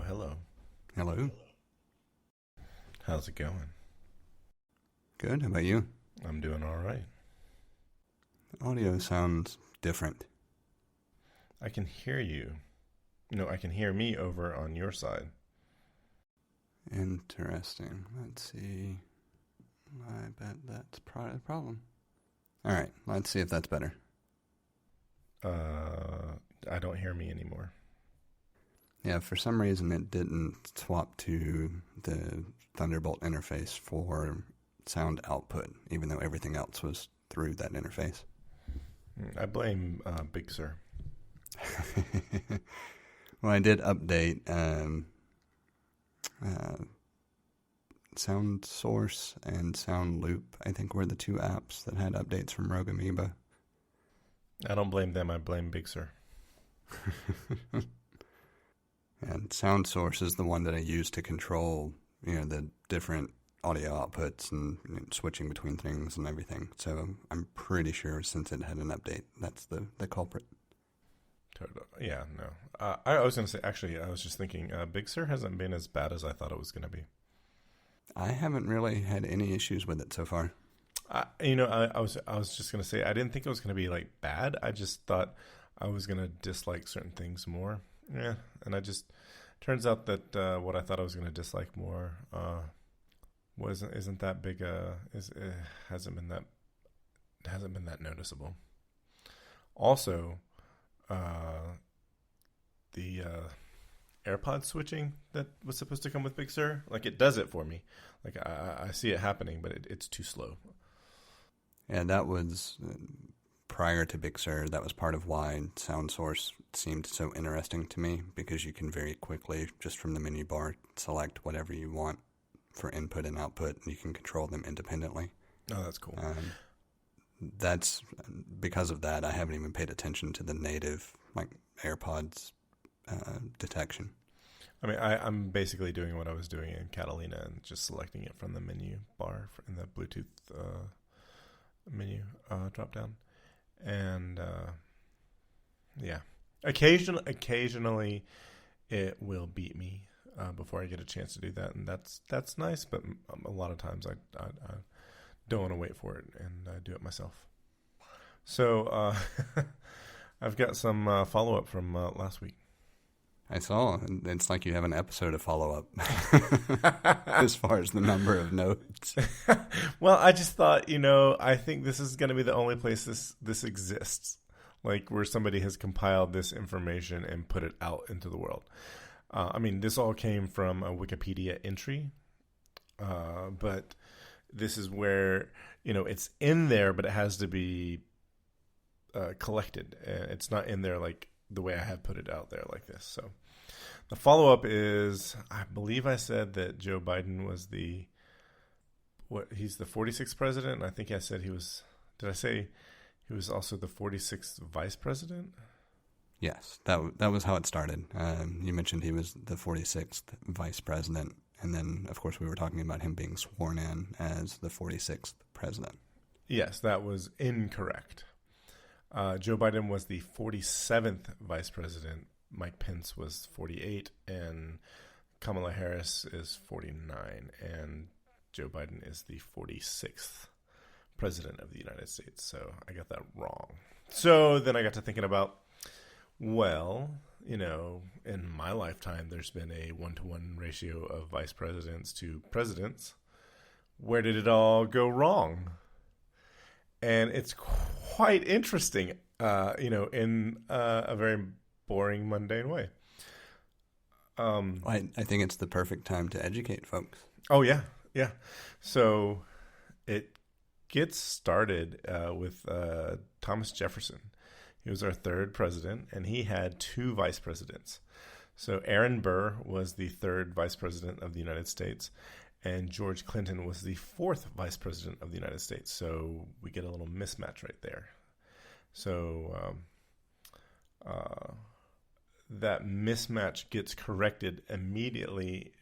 hello. Hello. How's it going? Good. How about you? I'm doing all right. Audio sounds different. I can hear you. No, I can hear me over on your side. Interesting. Let's see. I bet that's probably the problem. All right. Let's see if that's better. I don't hear me anymore. Yeah, for some reason it didn't swap to the Thunderbolt interface for sound output, even though everything else was through that interface. I blame Big Sir. Well, I did update Sound Source and Sound Loop, I think were the two apps that had updates from Rogue Amoeba. I don't blame them. I blame Big Sir. And Sound Source is the one that I use to control, the different audio outputs and switching between things and everything. So I'm pretty sure since it had an update, that's the culprit. Yeah, no. I was going to say, actually, I was just thinking, Big Sir hasn't been as bad as I thought it was going to be. I haven't really had any issues with it so far. I was just going to say, I didn't think it was going to be like bad. I just thought I was going to dislike certain things more. Yeah, and turns out that what I thought I was going to dislike more isn't that big. Hasn't been that noticeable. Also, the AirPod switching that was supposed to come with Big Sur, like it does it for me. Like I see it happening, but it's too slow. Yeah, that was prior to Big Sur. That was part of why Sound Source seemed so interesting to me, because you can very quickly, just from the menu bar, select whatever you want for input and output, and you can control them independently. Oh, that's cool. That's because of that, I haven't even paid attention to the native AirPods detection. I mean, I'm basically doing what I was doing in Catalina and just selecting it from the menu bar in the Bluetooth menu drop down. And yeah, occasionally it will beat me before I get a chance to do that, and that's nice. But a lot of times I don't want to wait for it and do it myself. So I've got some follow up from last week. I saw. It's like you have an episode of follow-up as far as the number of notes. Well, I just thought, I think this is going to be the only place this exists, like where somebody has compiled this information and put it out into the world. I mean, this all came from a Wikipedia entry, but this is where, it's in there, but it has to be collected. It's not in there like the way I have put it out there like this. So the follow-up is, I believe I said that Joe Biden was he's the 46th president. And I think I said did I say he was also the 46th vice president? Yes, that was how it started. You mentioned he was the 46th vice president. And then, of course, we were talking about him being sworn in as the 46th president. Yes, that was incorrect. Joe Biden was the 47th vice president. Mike Pence was 48, and Kamala Harris is 49, and Joe Biden is the 46th president of the United States. So I got that wrong. So then I got to thinking about, well, in my lifetime, there's been a 1-to-1 ratio of vice presidents to presidents. Where did it all go wrong? And it's quite interesting, in a very boring, mundane way. I think it's the perfect time to educate folks. Oh, yeah. Yeah. So it gets started with Thomas Jefferson. He was our third president, and he had two vice presidents. So Aaron Burr was the third vice president of the United States, and George Clinton was the fourth vice president of the United States. So we get a little mismatch right there. So that mismatch gets corrected immediately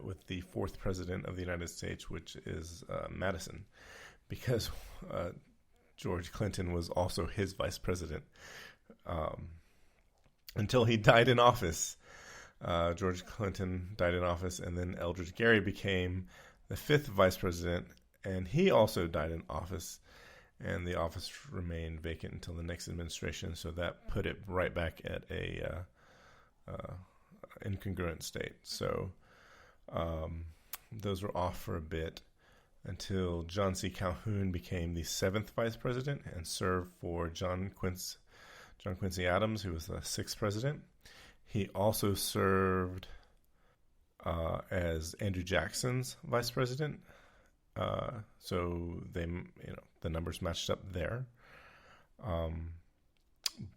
with the fourth president of the United States, which is Madison, because George Clinton was also his vice president until he died in office. George Clinton died in office, and then Eldridge Gary became the 5th vice president, and he also died in office, and the office remained vacant until the next administration, so that put it right back at a incongruent state. So those were off for a bit until John C. Calhoun became the 7th vice president and served for John Quincy Adams, who was the 6th president. He also served as Andrew Jackson's vice president. So they, the numbers matched up there.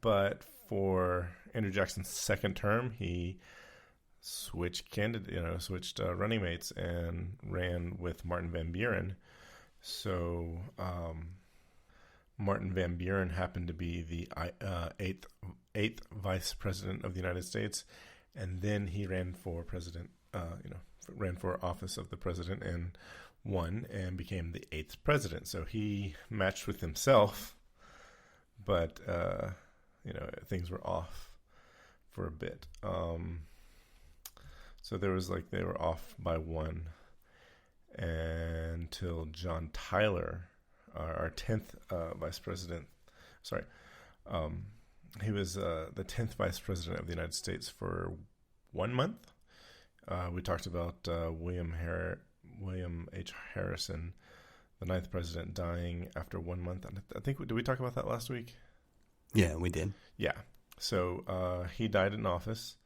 But for Andrew Jackson's second term, he switched running mates and ran with Martin Van Buren. So Martin Van Buren happened to be the eighth vice president of the United States, and then he ran for president. Ran for office of the president and won and became the 8th president. So he matched with himself, but things were off for a bit. So there was they were off by one until John Tyler, our 10th vice president. Sorry, he was the 10th vice president of the United States for 1 month. We talked about William H. Harrison, the 9th president, dying after 1 month. I think, did we talk about that last week? Yeah, we did. Yeah. So he died in office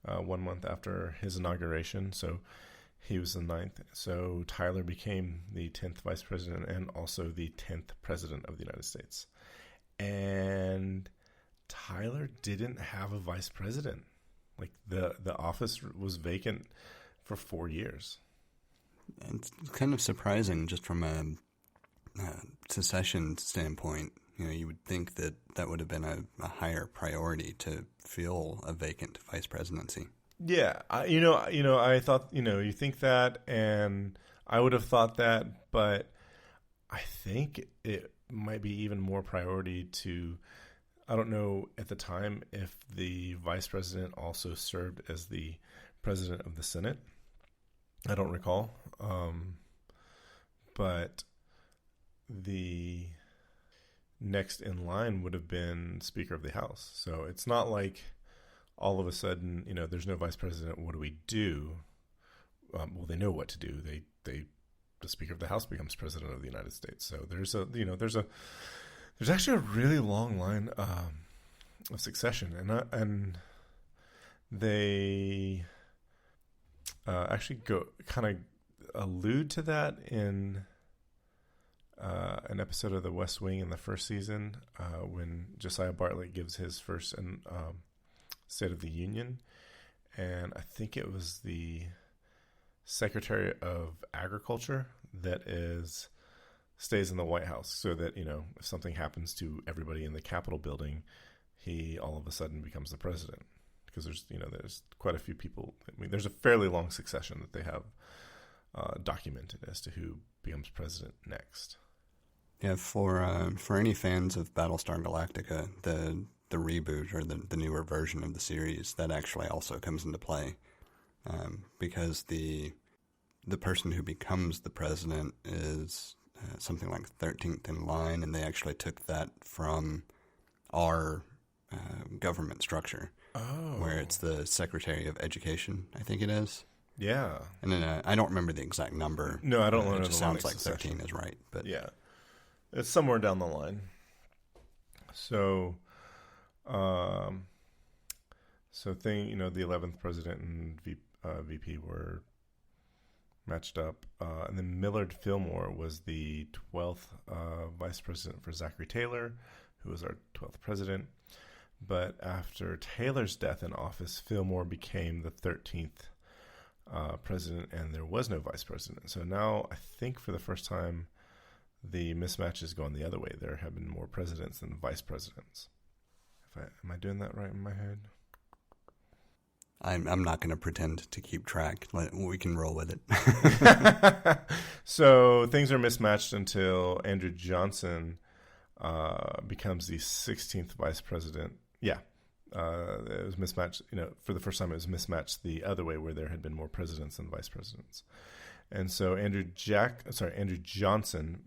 1 month after his inauguration. So he was the 9th. So Tyler became the 10th vice president and also the 10th president of the United States. And Tyler didn't have a vice president. The office was vacant for 4 years. It's kind of surprising just from a secession standpoint. You would think that would have been a higher priority to fill a vacant vice presidency. Yeah, I thought, you think that, and I would have thought that, but I think it might be even more priority to, I don't know at the time if the vice president also served as the president of the Senate. I don't recall. But the next in line would have been Speaker of the House. So it's not like all of a sudden, there's no vice president. What do we do? Well, they know what to do. The Speaker of the House becomes president of the United States. So there's actually a really long line of succession, and they actually allude to that in an episode of The West Wing in the first season when Josiah Bartlett gives his first State of the Union, and I think it was the Secretary of Agriculture that stays in the White House, so that if something happens to everybody in the Capitol building, he all of a sudden becomes the president. Because there's quite a few people. I mean, there's a fairly long succession that they have documented as to who becomes president next. Yeah, for any fans of Battlestar Galactica, the reboot or the newer version of the series, that actually also comes into play, because the person who becomes the president is something like 13th in line, and they actually took that from our government structure. Oh. Where it's the Secretary of Education, I think it is. Yeah. And then I don't remember the exact number. No, I don't know. It just sounds like 13 is right. But yeah, it's somewhere down the line. So, the 11th president and VP were matched up. And then Millard Fillmore was the 12th vice president for Zachary Taylor, who was our 12th president. But after Taylor's death in office, Fillmore became the 13th president, and there was no vice president. So now I think for the first time, the mismatch is going the other way. There have been more presidents than vice presidents. Am I doing that right in my head? I'm not going to pretend to keep track. We can roll with it. So things are mismatched until Andrew Johnson becomes the 16th vice president. Yeah, It was mismatched. For the first time, it was mismatched the other way, where there had been more presidents than vice presidents. And so Andrew Johnson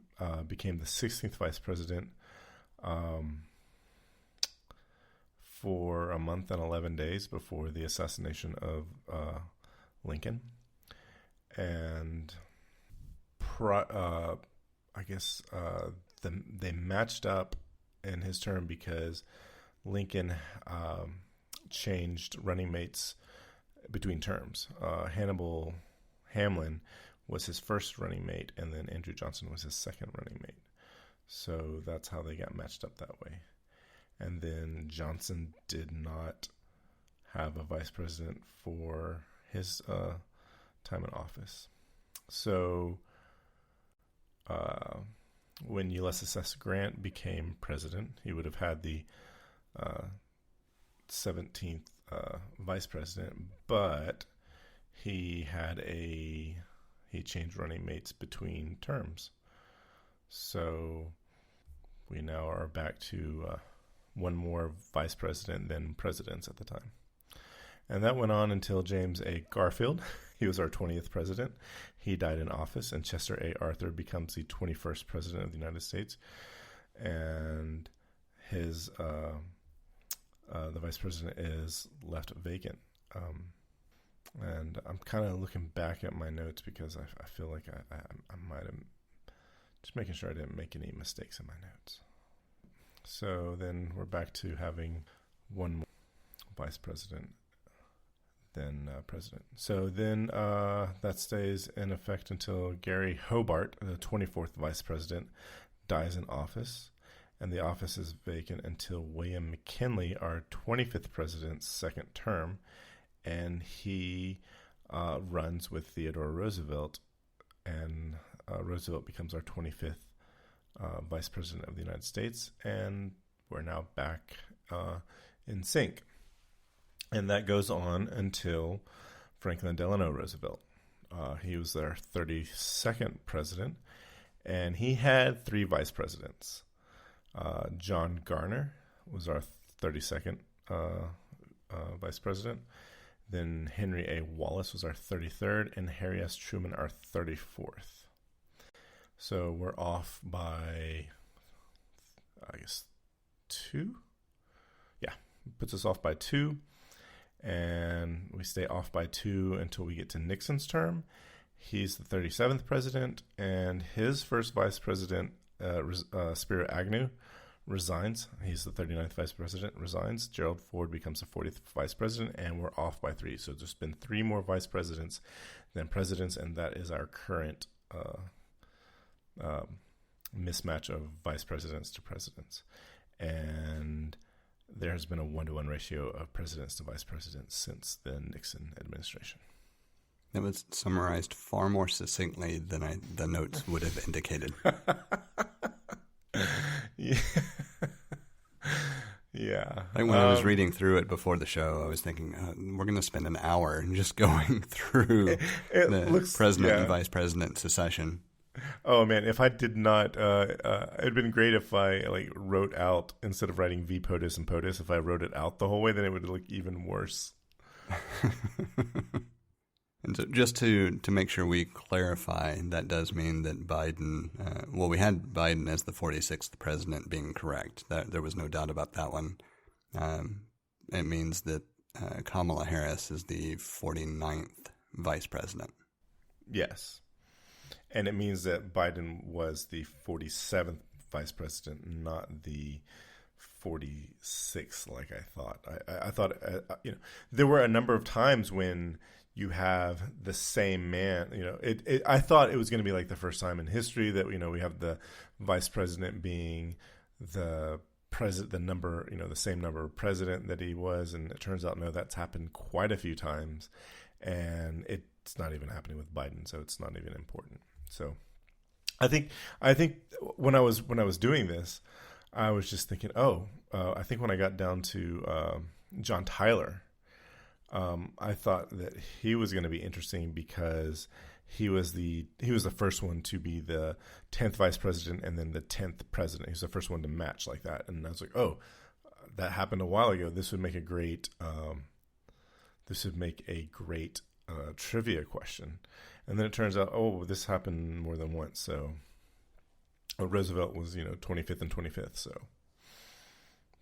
became the 16th vice president for a month and 11 days before the assassination of Lincoln. And they matched up in his term because Lincoln changed running mates between terms. Hannibal Hamlin was his first running mate, and then Andrew Johnson was his second running mate. So that's how they got matched up that way. And then Johnson did not have a vice president for his time in office. So when Ulysses S. Grant became president, he would have had the 17th vice president, but he changed running mates between terms. So we now are back to one more vice president than presidents at the time. And that went on until James A. Garfield. He was our 20th president. He died in office, and Chester A. Arthur becomes the 21st president of the United States. And his the vice president is left vacant. And I'm kind of looking back at my notes because I feel like I might have, just making sure I didn't make any mistakes in my notes. So then we're back to having one more vice president than president. So then that stays in effect until Gary Hobart, the 24th vice president, dies in office. And the office is vacant until William McKinley, our 25th president's second term. And he runs with Theodore Roosevelt. And Roosevelt becomes our 25th vice president of the United States. And we're now back in sync. And that goes on until Franklin Delano Roosevelt. He was our 32nd president, and he had 3 vice presidents. John Garner was our 32nd vice president. Then Henry A. Wallace was our 33rd, and Harry S. Truman our 34th. So we're off by, 2? Yeah, puts us off by 2. And we stay off by 2 until we get to Nixon's term. He's the 37th president, and his first vice president, Spiro Agnew, resigns. He's the 39th vice president, resigns. Gerald Ford becomes the 40th vice president, and we're off by 3. So there's been 3 more vice presidents than presidents, and that is our current mismatch of vice presidents to presidents. And there has been a 1-to-1 ratio of presidents to vice presidents since the Nixon administration. That was summarized far more succinctly than the notes would have indicated. Yeah. Like when I was reading through it before the show, I was thinking, we're going to spend an hour just going through the president and vice president succession. Oh man, if I did not, it'd been great if I wrote out, instead of writing VPOTUS and POTUS, if I wrote it out the whole way, then it would look even worse. And so just to make sure we clarify, that does mean that Biden, we had Biden as the 46th president being correct. There was no doubt about that one. It means that Kamala Harris is the 49th vice president. Yes. And it means that Biden was the 47th vice president, not the 46th, like I thought. I thought, there were a number of times when you have the same man. I thought it was going to be like the first time in history that we have the vice president being the number, the same number of president that he was, and it turns out no, that's happened quite a few times, and it's not even happening with Biden, so it's not even important. So, I think when I was doing this, I was just thinking, I think when I got down to John Tyler, I thought that he was going to be interesting because he was the first one to be the 10th vice president and then the 10th president. He was the first one to match like that, and I was like, that happened a while ago. This would make a great trivia question. And then it turns out, oh, this happened more than once. So Roosevelt was, 25th and 25th. So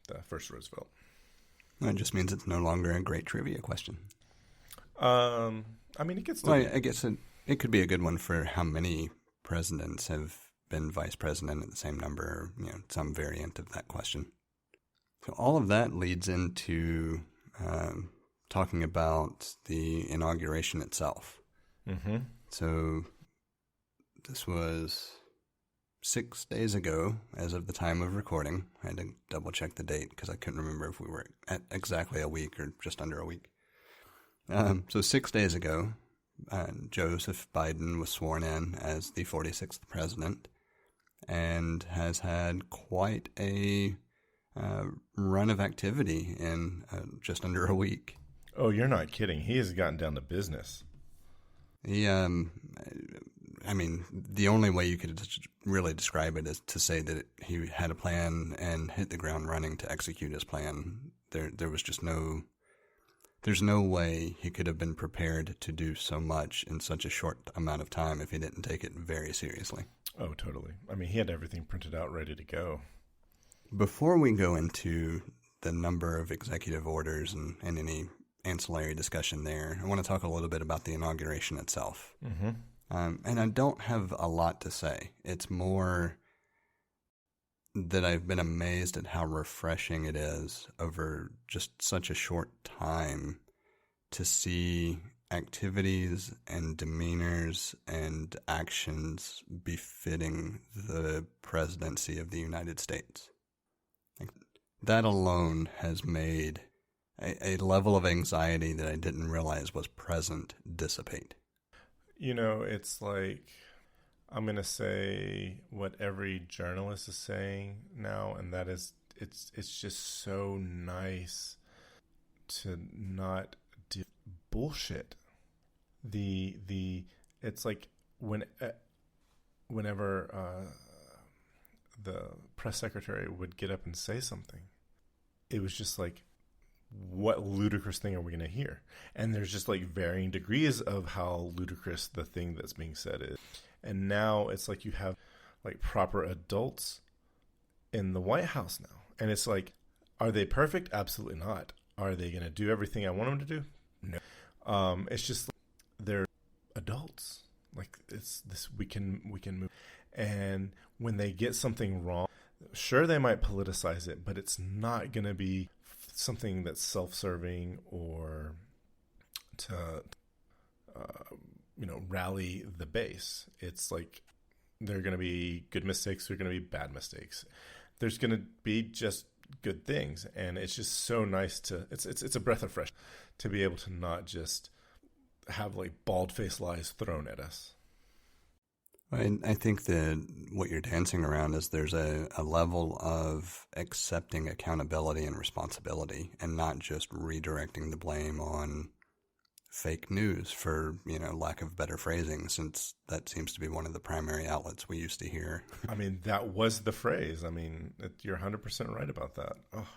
the first Roosevelt. That just means it's no longer a great trivia question. It gets to I guess it could be a good one for how many presidents have been vice president at the same number, some variant of that question. So all of that leads into talking about the inauguration itself. Mm-hmm. So this was 6 days ago as of the time of recording. I had to double check the date because I couldn't remember if we were at exactly a week or just under a week. So 6 days ago, Joseph Biden was sworn in as the 46th president and has had quite a run of activity in just under a week. Oh, you're not kidding. He has gotten down to business. He, the only way you could really describe it is to say that he had a plan and hit the ground running to execute his plan. There was just there's no way he could have been prepared to do so much in such a short amount of time if he didn't take it very seriously. Oh, totally. He had everything printed out, ready to go. Before we go into the number of executive orders and any ancillary discussion there, I want to talk a little bit about the inauguration itself. Mm-hmm. And I don't have a lot to say. It's more that I've been amazed at how refreshing it is over just such a short time to see activities and demeanors and actions befitting the presidency of the United States. That alone has made a level of anxiety that I didn't realize was present dissipate. It's like, I'm going to say what every journalist is saying now, and that is, it's just so nice to not do bullshit. It's like whenever the press secretary would get up and say something, it was just like, what ludicrous thing are we going to hear? And there's just like varying degrees of how ludicrous the thing that's being said is. And now it's like you have like proper adults in the White House now. And it's like, are they perfect? Absolutely not. Are they going to do everything I want them to do? No. It's just like they're adults. Like it's this, we can move. And when they get something wrong, sure, they might politicize it, but it's not going to be something that's self-serving or to, rally the base. It's like there are going to be good mistakes. There are going to be bad mistakes. There's going to be just good things. And it's just so nice it's a breath of fresh to be able to not just have like bald-faced lies thrown at us. I think that what you're dancing around is there's a level of accepting accountability and responsibility and not just redirecting the blame on fake news for, lack of better phrasing, since that seems to be one of the primary outlets we used to hear. That was the phrase. You're 100% right about that. Oh.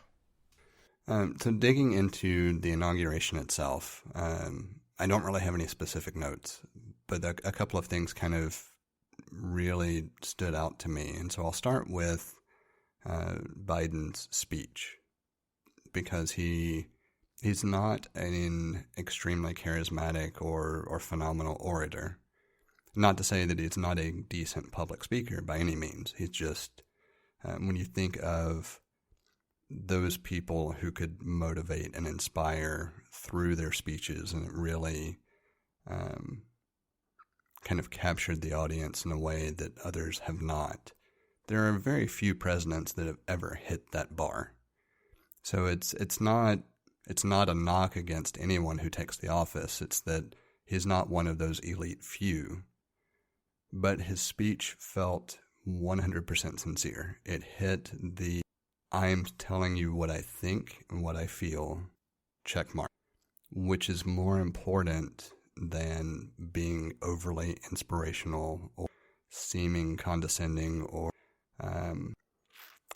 So digging into the inauguration itself, I don't really have any specific notes, but a couple of things kind of really stood out to me. And so I'll start with Biden's speech, because he's not an extremely charismatic or phenomenal orator. Not to say that he's not a decent public speaker by any means. He's just, when you think of those people who could motivate and inspire through their speeches, and it really kind of captured the audience in a way that others have not. There are very few presidents that have ever hit that bar. So it's not a knock against anyone who takes the office. It's that he's not one of those elite few. But his speech felt 100% sincere. It hit the I'm telling you what I think and what I feel check mark, which is more important than being overly inspirational or seeming condescending or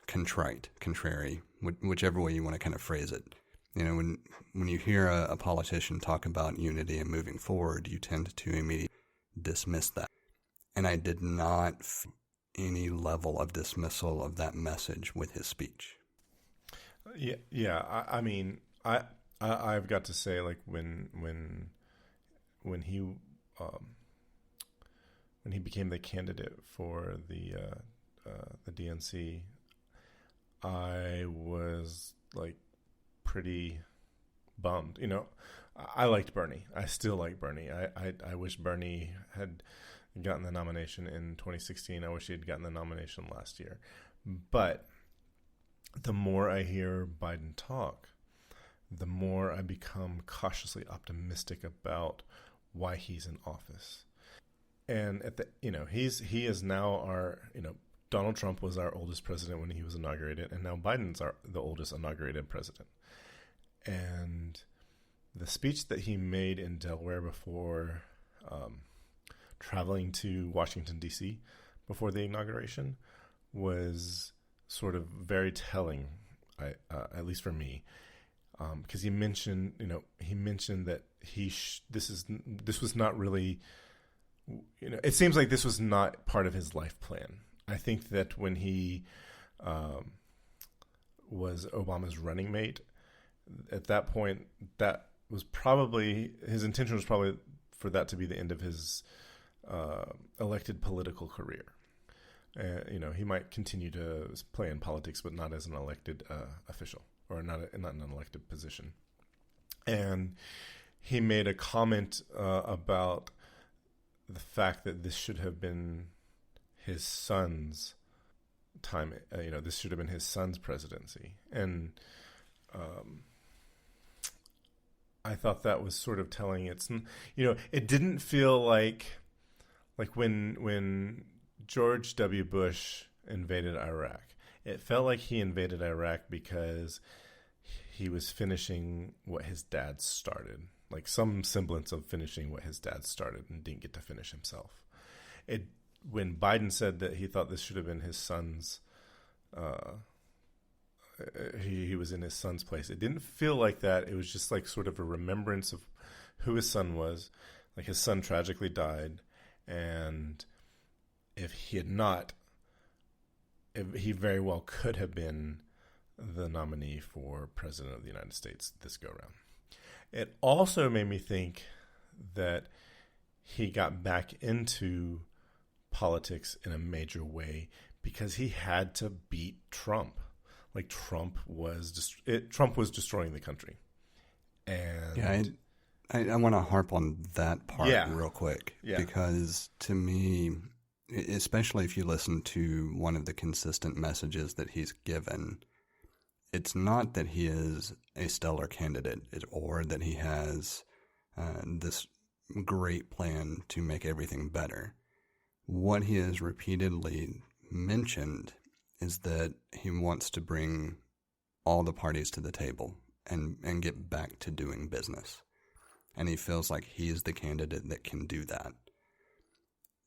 contrite, contrary, whichever way you want to kind of phrase it. You know, when you hear a politician talk about unity and moving forward, you tend to immediately dismiss that. And I did not feel any level of dismissal of that message with his speech. Yeah. I mean, I've got to say, like when he became the candidate for the DNC, I was like pretty bummed. You know, I liked Bernie. I still like Bernie. I wish Bernie had gotten the nomination in 2016. I wish he had gotten the nomination last year. But the more I hear Biden talk, the more I become cautiously optimistic about why he's in office. And he is now our, Donald Trump was our oldest president when he was inaugurated, and now Biden's the oldest inaugurated president. And the speech that he made in Delaware before traveling to Washington, D.C. before the inauguration was sort of very telling, at least for me, because he mentioned that this was not really, it seems like this was not part of his life plan. I think that when he was Obama's running mate, at that point, that was probably, his intention was probably for that to be the end of his elected political career. He might continue to play in politics, but not as an elected official, or not in an elected position. And he made a comment about the fact that this should have been his son's time. This should have been his son's presidency. And I thought that was sort of telling. It didn't feel like when George W. Bush invaded Iraq. It felt like he invaded Iraq because he was finishing what his dad started, like some semblance of finishing what his dad started and didn't get to finish himself. When Biden said that he thought this should have been his son's, he was in his son's place, it didn't feel like that. It was just like sort of a remembrance of who his son was. Like his son tragically died, and if he had not, he very well could have been the nominee for president of the United States this go round. It also made me think that he got back into politics in a major way because he had to beat Trump. Like Trump was destroying the country. And yeah, I want to harp on that part real quick. Yeah. Because to me, especially if you listen to one of the consistent messages that he's given, it's not that he is a stellar candidate or that he has this great plan to make everything better. What he has repeatedly mentioned is that he wants to bring all the parties to the table and get back to doing business. And he feels like he's the candidate that can do that.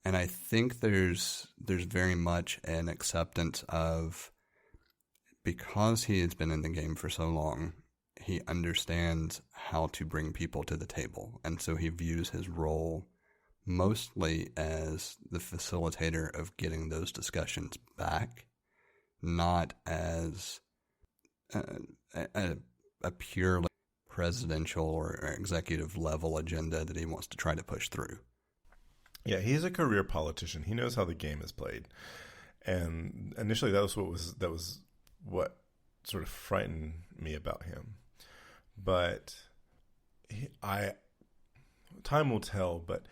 And I think there's very much an acceptance of, because he has been in the game for so long, he understands how to bring people to the table. And so he views his role mostly as the facilitator of getting those discussions back, not as a purely presidential or executive level agenda that he wants to try to push through. Yeah, he's a career politician. He knows how the game is played. And initially that was what sort of frightened me about him. But time will tell, but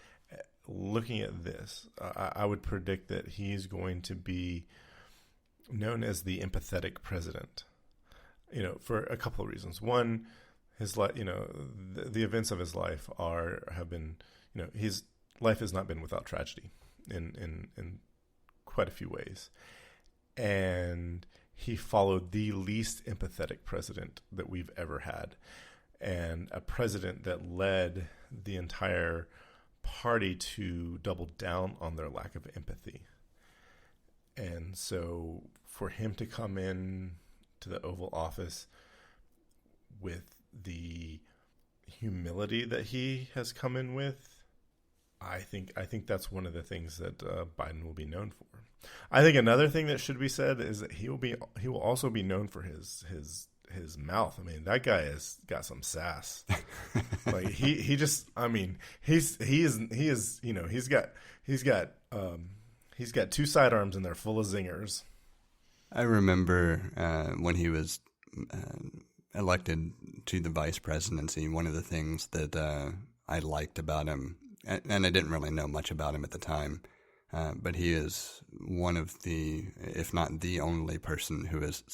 looking at this, I would predict that he's going to be known as the empathetic president, for a couple of reasons. One, his life, the events of his life have been, his life has not been without tragedy in quite a few ways. And he followed the least empathetic president that we've ever had, and a president that led the entire party to double down on their lack of empathy. And so for him to come in to the Oval Office with the humility that he has come in with, I think that's one of the things that Biden will be known for. I think another thing that should be said is that he will also be known for his mouth. I mean, that guy has got some sass. Like he's got two sidearms and they're full of zingers. I remember when he was elected to the vice presidency, one of the things that I liked about him, and I didn't really know much about him at the time, but he is one of the, if not the only person who has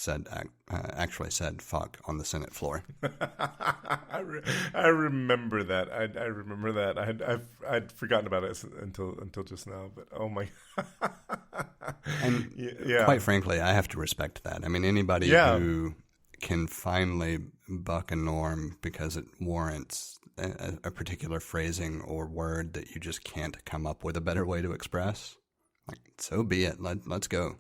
actually said fuck on the Senate floor. I remember that. I remember that. I'd forgotten about it until just now. But oh my! And yeah, quite frankly, I have to respect that. I mean, anybody who can finally buck a norm because it warrants a particular phrasing or word that you just can't come up with a better way to express, like, so be it. Let's go.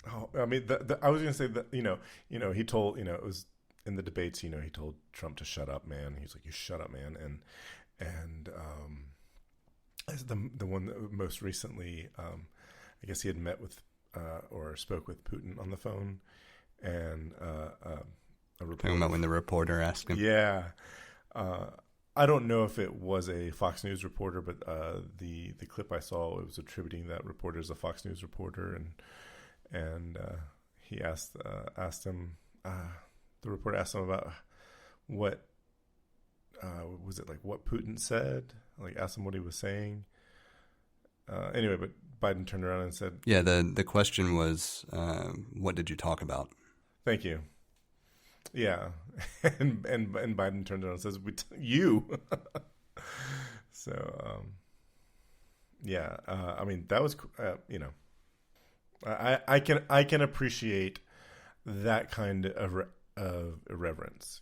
Oh, I mean, I was going to say that, he told, it was in the debates, he told Trump to shut up, man. He's like, you shut up, man. And as the one that most recently, I guess he had met with, or spoke with Putin on the phone, and a reporter. Talking about when the reporter asked him. Yeah. I don't know if it was a Fox News reporter, but the clip I saw, it was attributing that reporter as a Fox News reporter, and he asked him, the reporter asked him about what was it, like what Putin said, like asked him what he was saying. Anyway, but Biden turned around and said, "Yeah, the question was, what did you talk about?" Thank you. Yeah, and Biden turned around and says, "You." So, yeah. I mean, that was, I can appreciate that kind of irreverence.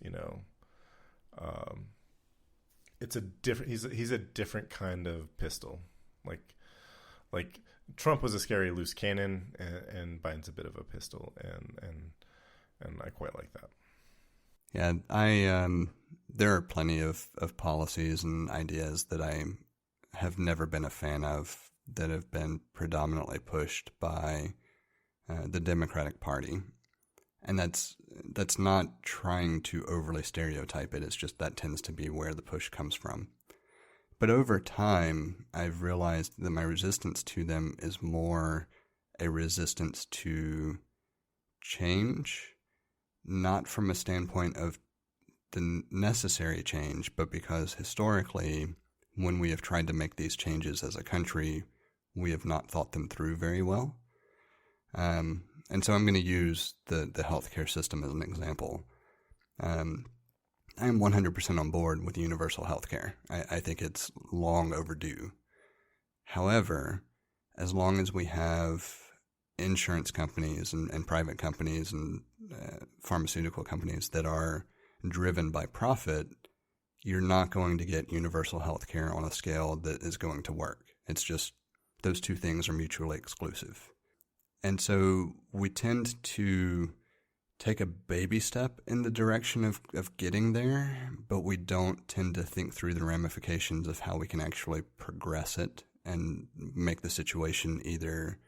It's a different. He's a different kind of pistol. Like Trump was a scary loose cannon, and Biden's a bit of a pistol, and I quite like that. Yeah, there are plenty of policies and ideas that I have never been a fan of that have been predominantly pushed by the Democratic Party. And that's not trying to overly stereotype it. It's just that tends to be where the push comes from. But over time, I've realized that my resistance to them is more a resistance to change, not from a standpoint of the necessary change, but because historically, when we have tried to make these changes as a country, we have not thought them through very well. And so I'm going to use the healthcare system as an example. I am 100% on board with universal healthcare. I think it's long overdue. However, as long as we have insurance companies and private companies and pharmaceutical companies that are driven by profit, you're not going to get universal healthcare on a scale that is going to work. It's just those two things are mutually exclusive. And so we tend to take a baby step in the direction of getting there, but we don't tend to think through the ramifications of how we can actually progress it and make the situation either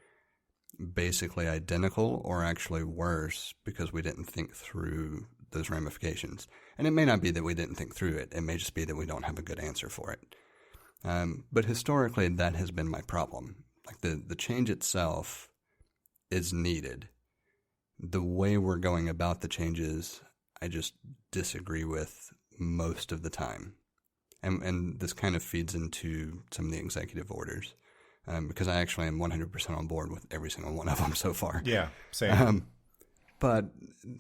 basically identical or actually worse because we didn't think through those ramifications. And it may not be that we didn't think through it. It may just be that we don't have a good answer for it. But historically, that has been my problem. Like the change itself is needed. The way we're going about the changes, I just disagree with most of the time. And this kind of feeds into some of the executive orders. Because I actually am 100% on board with every single one of them so far. Yeah, same. But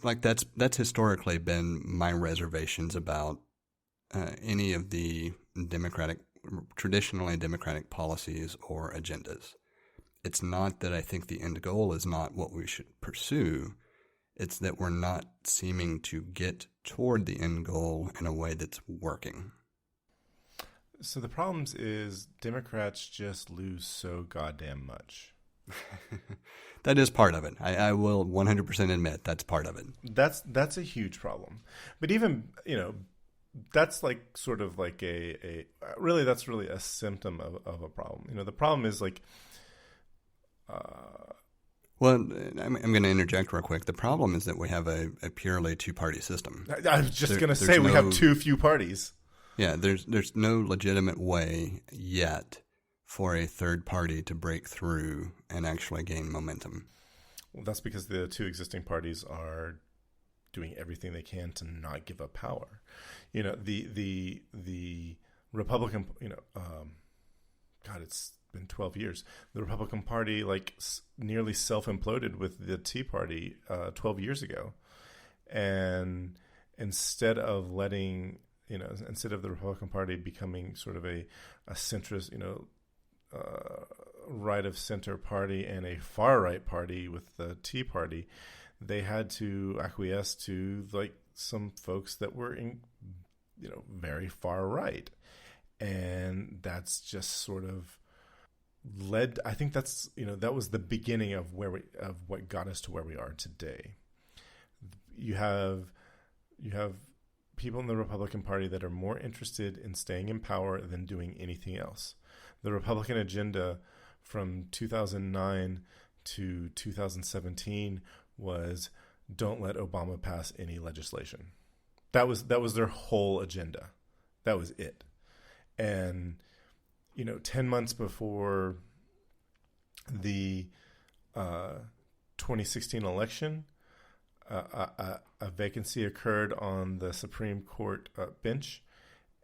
like that's historically been my reservations about any of the traditionally democratic policies or agendas. It's not that I think the end goal is not what we should pursue. It's that we're not seeming to get toward the end goal in a way that's working. So the problem is Democrats just lose so goddamn much. That is part of it. I will 100% admit that's part of it. That's a huge problem. But even, that's like sort of like that's really a symptom of a problem. The problem is like, well, I'm going to interject real quick. The problem is that we have a purely two-party system. I was just going to say we have too few parties. Yeah, there's no legitimate way yet for a third party to break through and actually gain momentum. Well, that's because the two existing parties are doing everything they can to not give up power. The Republican, God, it's been 12 years. The Republican Party nearly self-imploded with the Tea Party 12 years ago. And instead of instead of the Republican Party becoming sort of a centrist, right of center party and a far right party with the Tea Party, they had to acquiesce to some folks that were very far right. And that's just sort of led, I think that's, that was the beginning of what got us to where we are today. You have people in the Republican Party that are more interested in staying in power than doing anything else. The Republican agenda from 2009 to 2017 was don't let Obama pass any legislation. That was their whole agenda. That was it. And 10 months before the 2016 election, a vacancy occurred on the Supreme Court bench,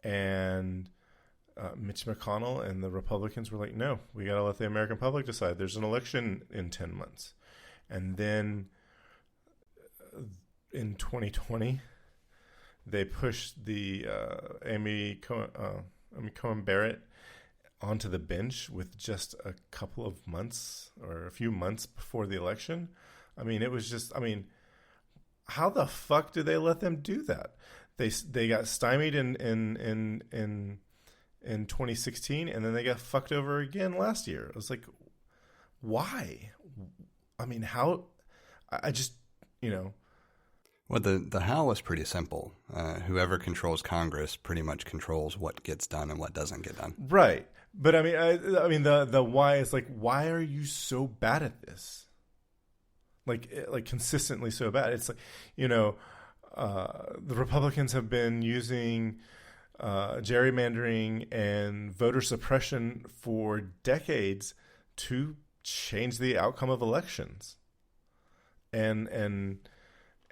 and Mitch McConnell and the Republicans were like, no, we got to let the American public decide. There's an election in 10 months. And then in 2020, they pushed the Amy Coney Barrett onto the bench with just a couple of months or a few months before the election. I mean, it was just, how the fuck did they let them do that? They got stymied in 2016, and then they got fucked over again last year. It was like, why? How? I just, Well, the how was pretty simple. Whoever controls Congress pretty much controls what gets done and what doesn't get done. Right. But the why is like, why are you so bad at this? Like consistently so bad. It's like, the Republicans have been using gerrymandering and voter suppression for decades to change the outcome of elections. And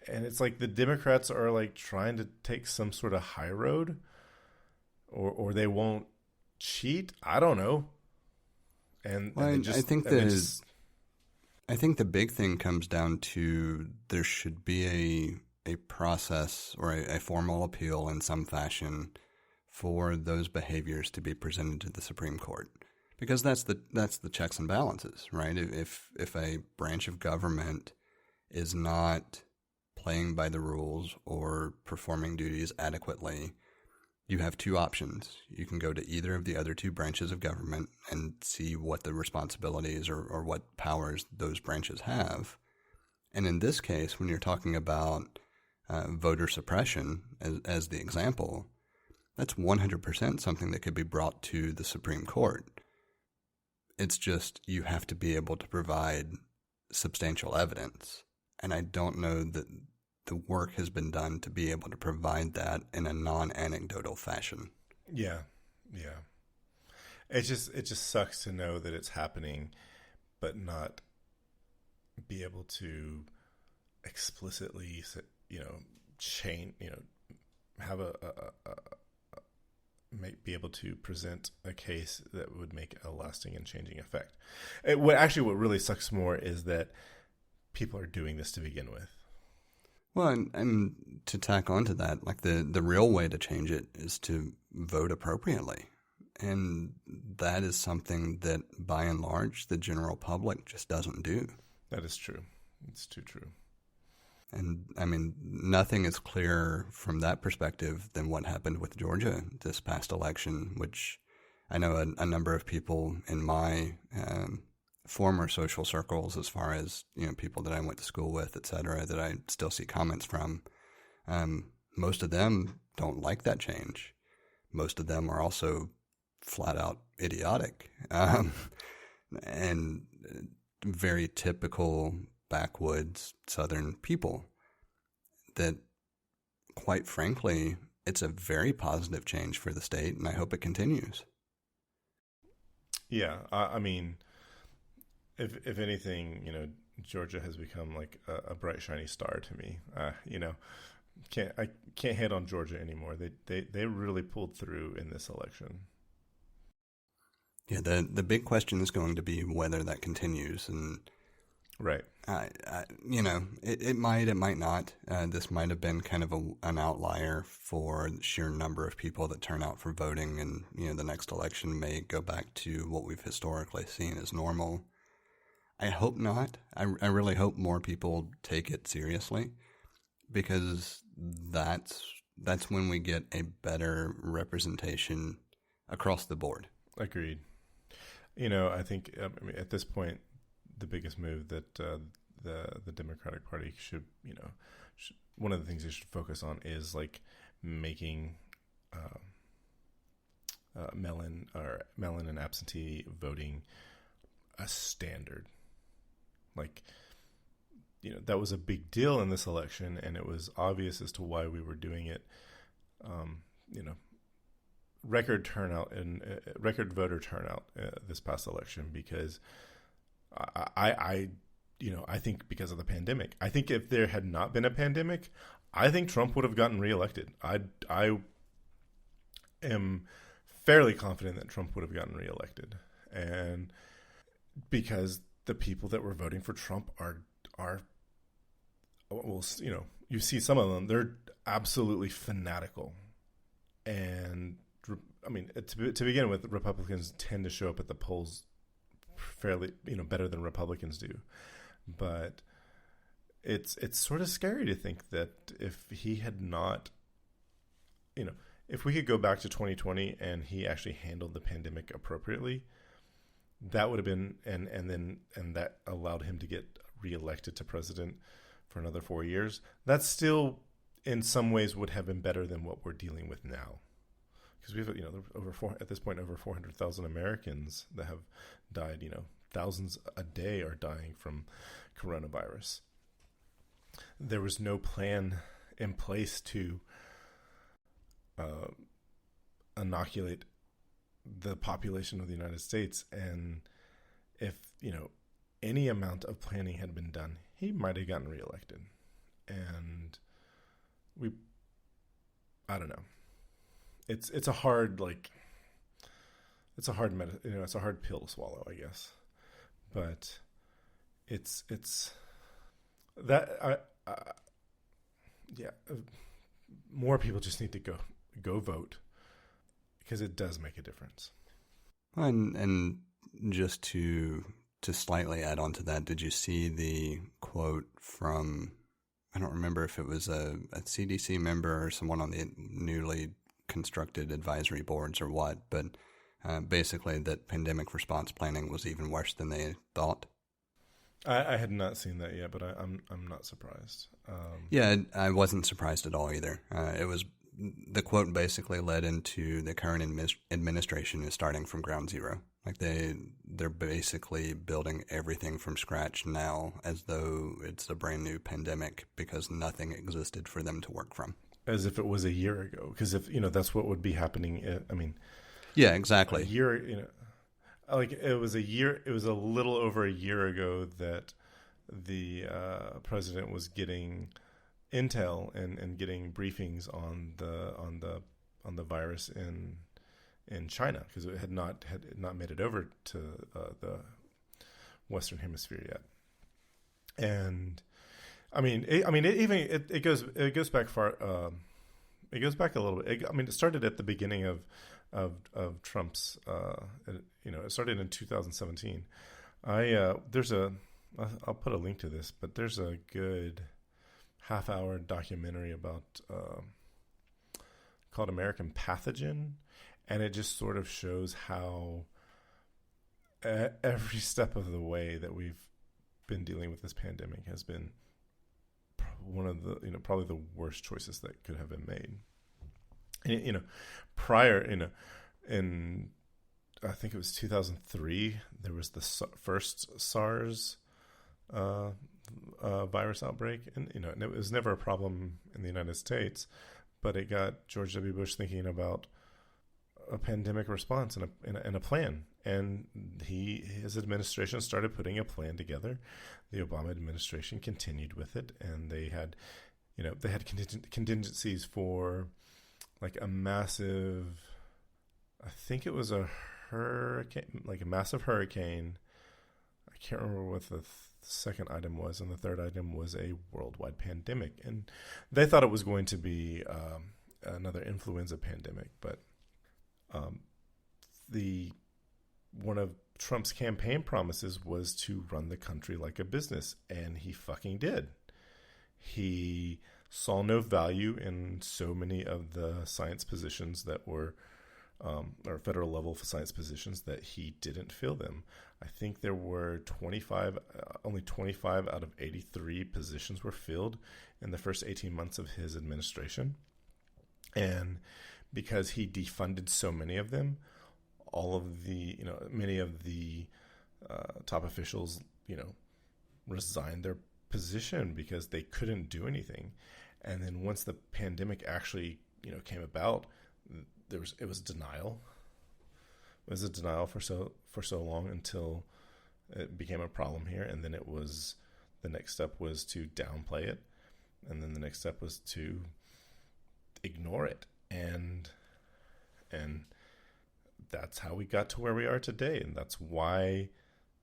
it's like the Democrats are like trying to take some sort of high road, or they won't cheat. I don't know. I think the big thing comes down to there should be a process or a formal appeal in some fashion for those behaviors to be presented to the Supreme Court, because that's the checks and balances, right? If a branch of government is not playing by the rules or performing duties adequately, you have two options. You can go to either of the other two branches of government and see what the responsibilities or what powers those branches have. And in this case, when you're talking about voter suppression as the example, that's 100% something that could be brought to the Supreme Court. It's just you have to be able to provide substantial evidence. And I don't know that the work has been done to be able to provide that in a non-anecdotal fashion. Yeah. It just sucks to know that it's happening, but not be able to explicitly, have be able to present a case that would make a lasting and changing effect. What really sucks more is that people are doing this to begin with. Well, and to tack onto that, like the real way to change it is to vote appropriately. And that is something that, by and large, the general public just doesn't do. That is true. It's too true. And, nothing is clearer from that perspective than what happened with Georgia this past election, which I know a number of people in my former social circles, as far as, people that I went to school with, et cetera, that I still see comments from, most of them don't like that change. Most of them are also flat out idiotic, and very typical backwoods Southern people that, quite frankly, it's a very positive change for the state, and I hope it continues. Yeah, I mean, if anything, Georgia has become like a bright shiny star to me. I can't hate on Georgia anymore. They really pulled through in this election. Yeah, the big question is going to be whether that continues, and right. It might, it might not. This might have been kind of an outlier for the sheer number of people that turn out for voting, and the next election may go back to what we've historically seen as normal. I hope not. I really hope more people take it seriously, because that's when we get a better representation across the board. Agreed. I think at this point, the biggest move that the Democratic Party should one of the things they should focus on is like making mail-in and absentee voting a standard. Like, that was a big deal in this election, and it was obvious as to why we were doing it. Record turnout and record voter turnout this past election, because I think because of the pandemic. I think if there had not been a pandemic, I think Trump would have gotten reelected. I am fairly confident that Trump would have gotten reelected, and because the people that were voting for Trump are well, you see some of them, they're absolutely fanatical. And I mean, to begin with, Republicans tend to show up at the polls fairly, better than Republicans do. But it's sort of scary to think that if he had not, if we could go back to 2020 and he actually handled the pandemic appropriately, that would have been, and that allowed him to get reelected to president for another 4 years. That still, in some ways, would have been better than what we're dealing with now. Because we have, at this point, over 400,000 Americans that have died. Thousands a day are dying from coronavirus. There was no plan in place to inoculate the population of the United States, and if any amount of planning had been done, he might have gotten reelected. And I don't know. It's a hard it's a hard pill to swallow, I guess. But it's that more people just need to go vote, because it does make a difference. And just to slightly add on to that, did you see the quote from, I don't remember if it was a CDC member or someone on the newly constructed advisory boards or what, but basically that pandemic response planning was even worse than they thought? I had not seen that yet, but I'm not surprised. Yeah, I wasn't surprised at all either. It was, the quote basically led into the current administration is starting from ground zero. Like they're basically building everything from scratch now, as though it's a brand new pandemic, because nothing existed for them to work from. As if it was a year ago, because if that's what would be happening. I mean, yeah, exactly. A year, like it was a year. It was a little over a year ago that the president was getting intel and getting briefings on the virus in China, because it had not made it over to the Western Hemisphere yet. And it goes back far. It goes back a little bit. It started at the beginning of Trump's. It started in 2017. I'll put a link to this, but there's a good half-hour documentary about called American Pathogen, and it just sort of shows how every step of the way that we've been dealing with this pandemic has been one of the, probably the worst choices that could have been made. And, prior, in I think it was 2003, there was the first SARS virus outbreak, and and it was never a problem in the United States, but it got George W. Bush thinking about a pandemic response and a plan, and his administration started putting a plan together. The Obama administration continued with it, and they had contingencies for like a massive, I think it was a hurricane, like a massive hurricane. I can't remember what the second item was, and the third item was a worldwide pandemic. And they thought it was going to be another influenza pandemic, but one of Trump's campaign promises was to run the country like a business, and he fucking did. He saw no value in so many of the science positions that were or federal level science positions that he didn't fill them. I think there were only 25 out of 83 positions were filled in the first 18 months of his administration. And because he defunded so many of them, many of the top officials, resigned their position because they couldn't do anything. And then once the pandemic actually, came about, it was denial. It was a denial for so long until it became a problem here, and then the next step was to downplay it, and then the next step was to ignore it, and that's how we got to where we are today, and that's why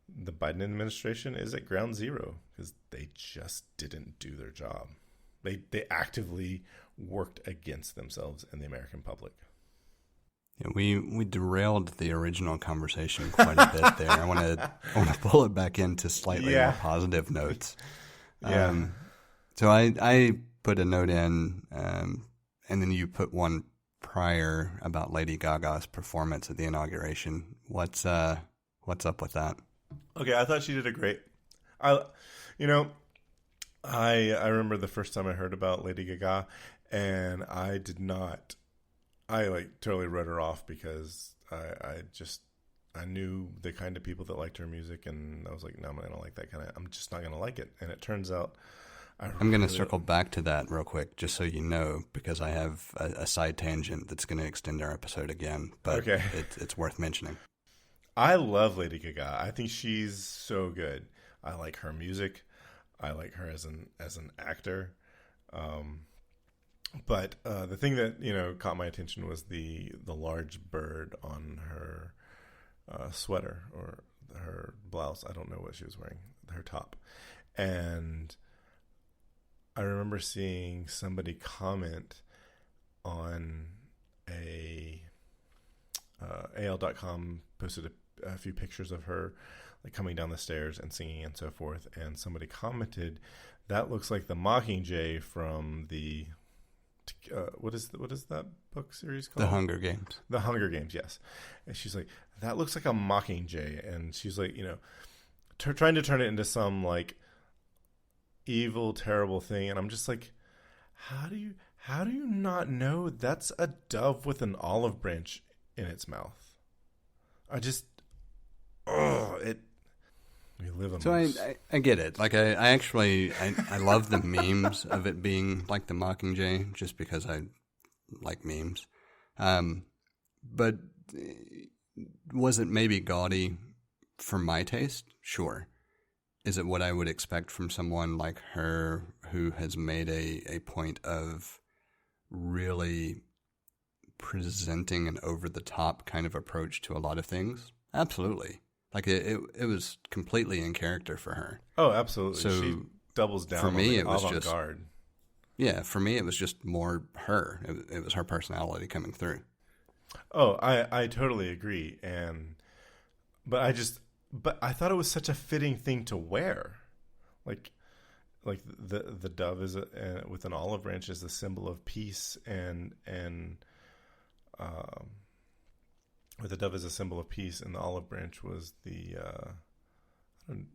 the Biden administration is at ground zero, because they just didn't do their job. They actively worked against themselves and the American public. Yeah, we derailed the original conversation quite a bit there. I want to pull it back into slightly more positive notes. Yeah. So I put a note in, and then you put one prior about Lady Gaga's performance at the inauguration. What's up with that? Okay, I thought she did a great. I remember the first time I heard about Lady Gaga, and I did not. I totally wrote her off because I knew the kind of people that liked her music, and I was like, no, I'm not gonna like that kind of. I'm just not gonna like it. And it turns out, I'm going to circle back to that real quick, just so you know, because I have a side tangent that's going to extend our episode again. But okay. It's worth mentioning. I love Lady Gaga. I think she's so good. I like her music. I like her as an actor. But the thing that caught my attention was the large bird on her sweater or her blouse. I don't know what she was wearing. Her top. And I remember seeing somebody comment on AL.com posted a few pictures of her coming down the stairs and singing and so forth, and somebody commented, that looks like the Mockingjay from the what is that book series called? The Hunger Games. The Hunger Games, yes. And she's like, that looks like a Mockingjay, and she's like, trying to turn it into some evil, terrible thing, and I'm just like, how do you not know that's a dove with an olive branch in its mouth? We live in. So I get it. I love the memes of it being like the Mockingjay, just because I like memes. But was it maybe gaudy for my taste? Sure. Is it what I would expect from someone like her who has made a point of really presenting an over-the-top kind of approach to a lot of things? Absolutely. It was completely in character for her. Oh, absolutely. So she doubles down for me, on the avant-garde. Yeah, for me, it was just more her. It was her personality coming through. Oh, I totally agree. But I thought it was such a fitting thing to wear. Like the dove is with an olive branch is a symbol of peace and where the dove is a symbol of peace, and the olive branch was the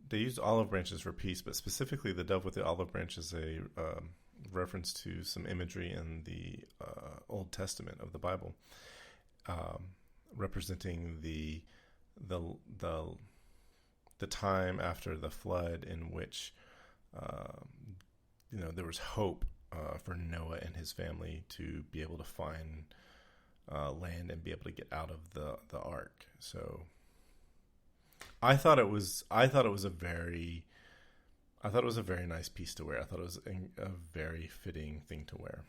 they used olive branches for peace, but specifically the dove with the olive branch is a reference to some imagery in the Old Testament of the Bible, representing the time after the flood, in which there was hope for Noah and his family to be able to find land and be able to get out of the ark. So I thought it was a very nice piece to wear. I thought it was a very fitting thing to wear,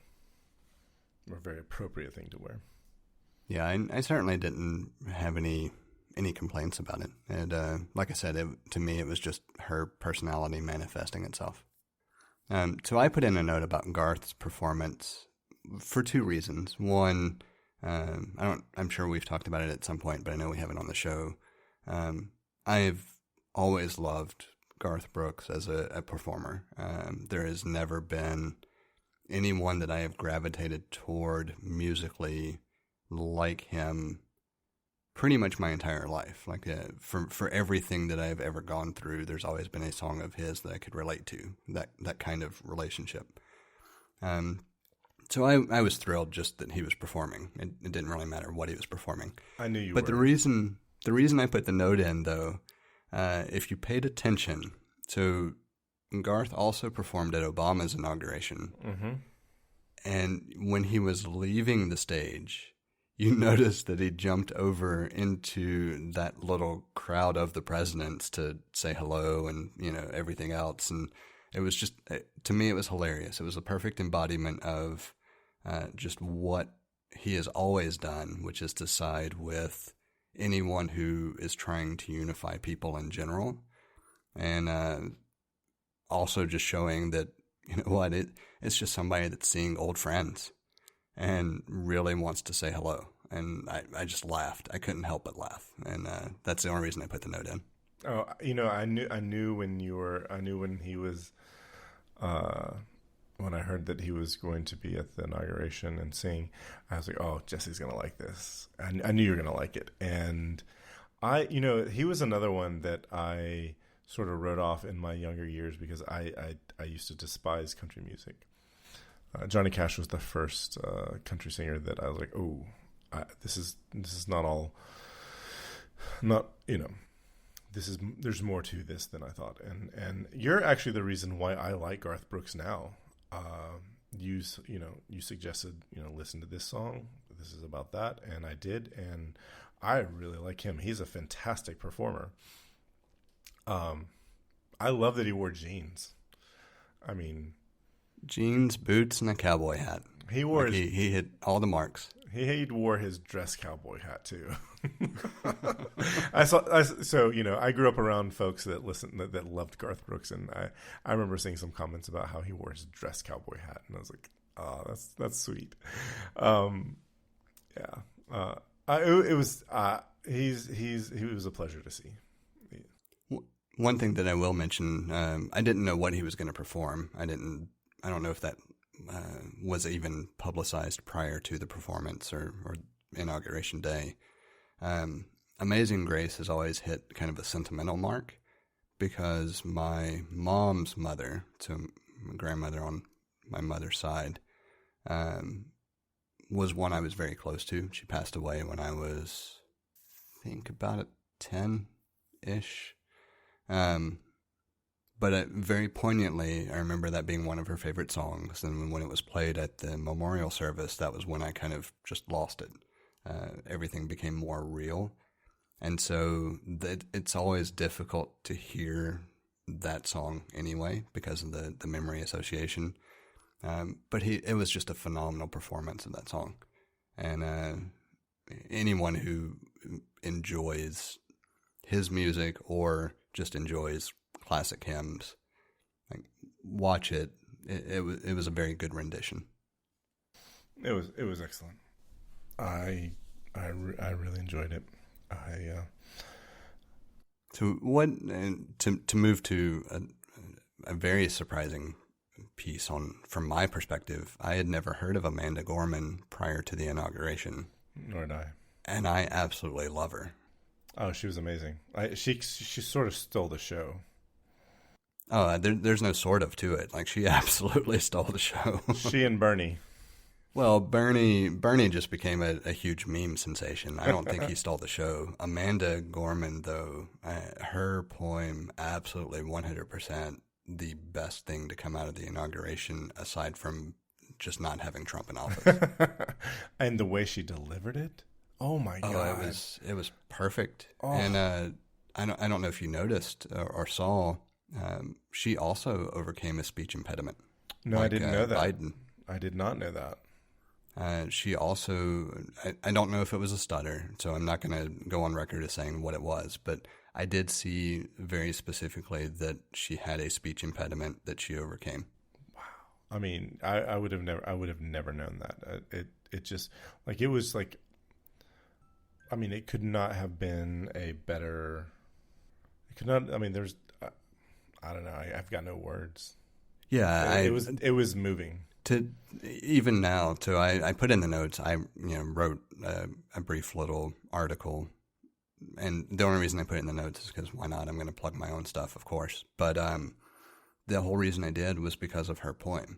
or a very appropriate thing to wear. Yeah, I certainly didn't have any complaints about it. And like I said, to me, it was just her personality manifesting itself. So I put in a note about Garth's performance for two reasons. One, I'm sure we've talked about it at some point, but I know we haven't on the show. I've always loved Garth Brooks as a performer. There has never been anyone that I have gravitated toward musically like him pretty much my entire life. Like for everything that I've ever gone through, there's always been a song of his that I could relate to, that kind of relationship. So I was thrilled just that he was performing. It didn't really matter what he was performing. I knew you were. But the reason I put the note in, though, if you paid attention, so Garth also performed at Obama's inauguration. Mm-hmm. And when he was leaving the stage, you noticed that he jumped over into that little crowd of the presidents to say hello and, everything else. And it was just, to me, it was hilarious. It was a perfect embodiment of just what he has always done, which is to side with anyone who is trying to unify people in general. And also just showing that, it's just somebody that's seeing old friends and really wants to say hello. And I just laughed. I couldn't help but laugh. And that's the only reason I put the note in. Oh, I knew when he was, when I heard that he was going to be at the inauguration and sing, I was like, oh, Jesse's going to like this. I knew you were going to like it. And he was another one that I sort of wrote off in my younger years because I used to despise country music. Johnny Cash was the first country singer that I was like, oh, this is not all, there's more to this than I thought. And you're actually the reason why I like Garth Brooks now. You suggested, listen to this song. This is about that. And I did. And I really like him. He's a fantastic performer. I love that he wore jeans. I mean, jeans, boots, and a cowboy hat. He wore he hit all the marks. He wore his dress cowboy hat too. I grew up around folks that that loved Garth Brooks, and I remember seeing some comments about how he wore his dress cowboy hat, and I was like, oh, that's sweet. It was he was a pleasure to see. One thing that I will mention, I didn't know what he was going to perform. I don't know if that was even publicized prior to the performance or inauguration day. Amazing Grace has always hit kind of a sentimental mark because my mom's mother, so my grandmother on my mother's side, was one I was very close to. She passed away when I was, I think, about 10-ish. But very poignantly, I remember that being one of her favorite songs. And when it was played at the memorial service, that was when I kind of just lost it. Everything became more real. And so it's always difficult to hear that song anyway because of the memory association. But it was just a phenomenal performance of that song. And anyone who enjoys his music or just enjoys classic hymns, like, watch it. It was a very good rendition. It was excellent. I really enjoyed it. So what to move to a very surprising piece from my perspective. I had never heard of Amanda Gorman prior to the inauguration. Nor did I. and I absolutely love her. Oh, she was amazing. She sort of stole the show. Oh, there's no sort of to it. Like, she absolutely stole the show. She and Bernie. Well, Bernie just became a huge meme sensation. I don't think he stole the show. Amanda Gorman, though, her poem, absolutely 100% the best thing to come out of the inauguration, aside from just not having Trump in office. And the way she delivered it, oh my god! Oh, it was perfect. Oh. And I don't know if you noticed or saw, she also overcame a speech impediment. No, I didn't know that. Biden. I did not know that. She also, I don't know if it was a stutter, so I'm not going to go on record as saying what it was, but I did see very specifically that she had a speech impediment that she overcame. Wow. I mean, I would have never known that. It just, like, it was like, I mean, it could not have been a better, it could not, I mean, there's, I don't know, I've got no words. Yeah. It was moving. To even now, so I put in the notes, I wrote a brief little article, and the only reason I put it in the notes is because why not? I'm going to plug my own stuff, of course. But the whole reason I did was because of her poem.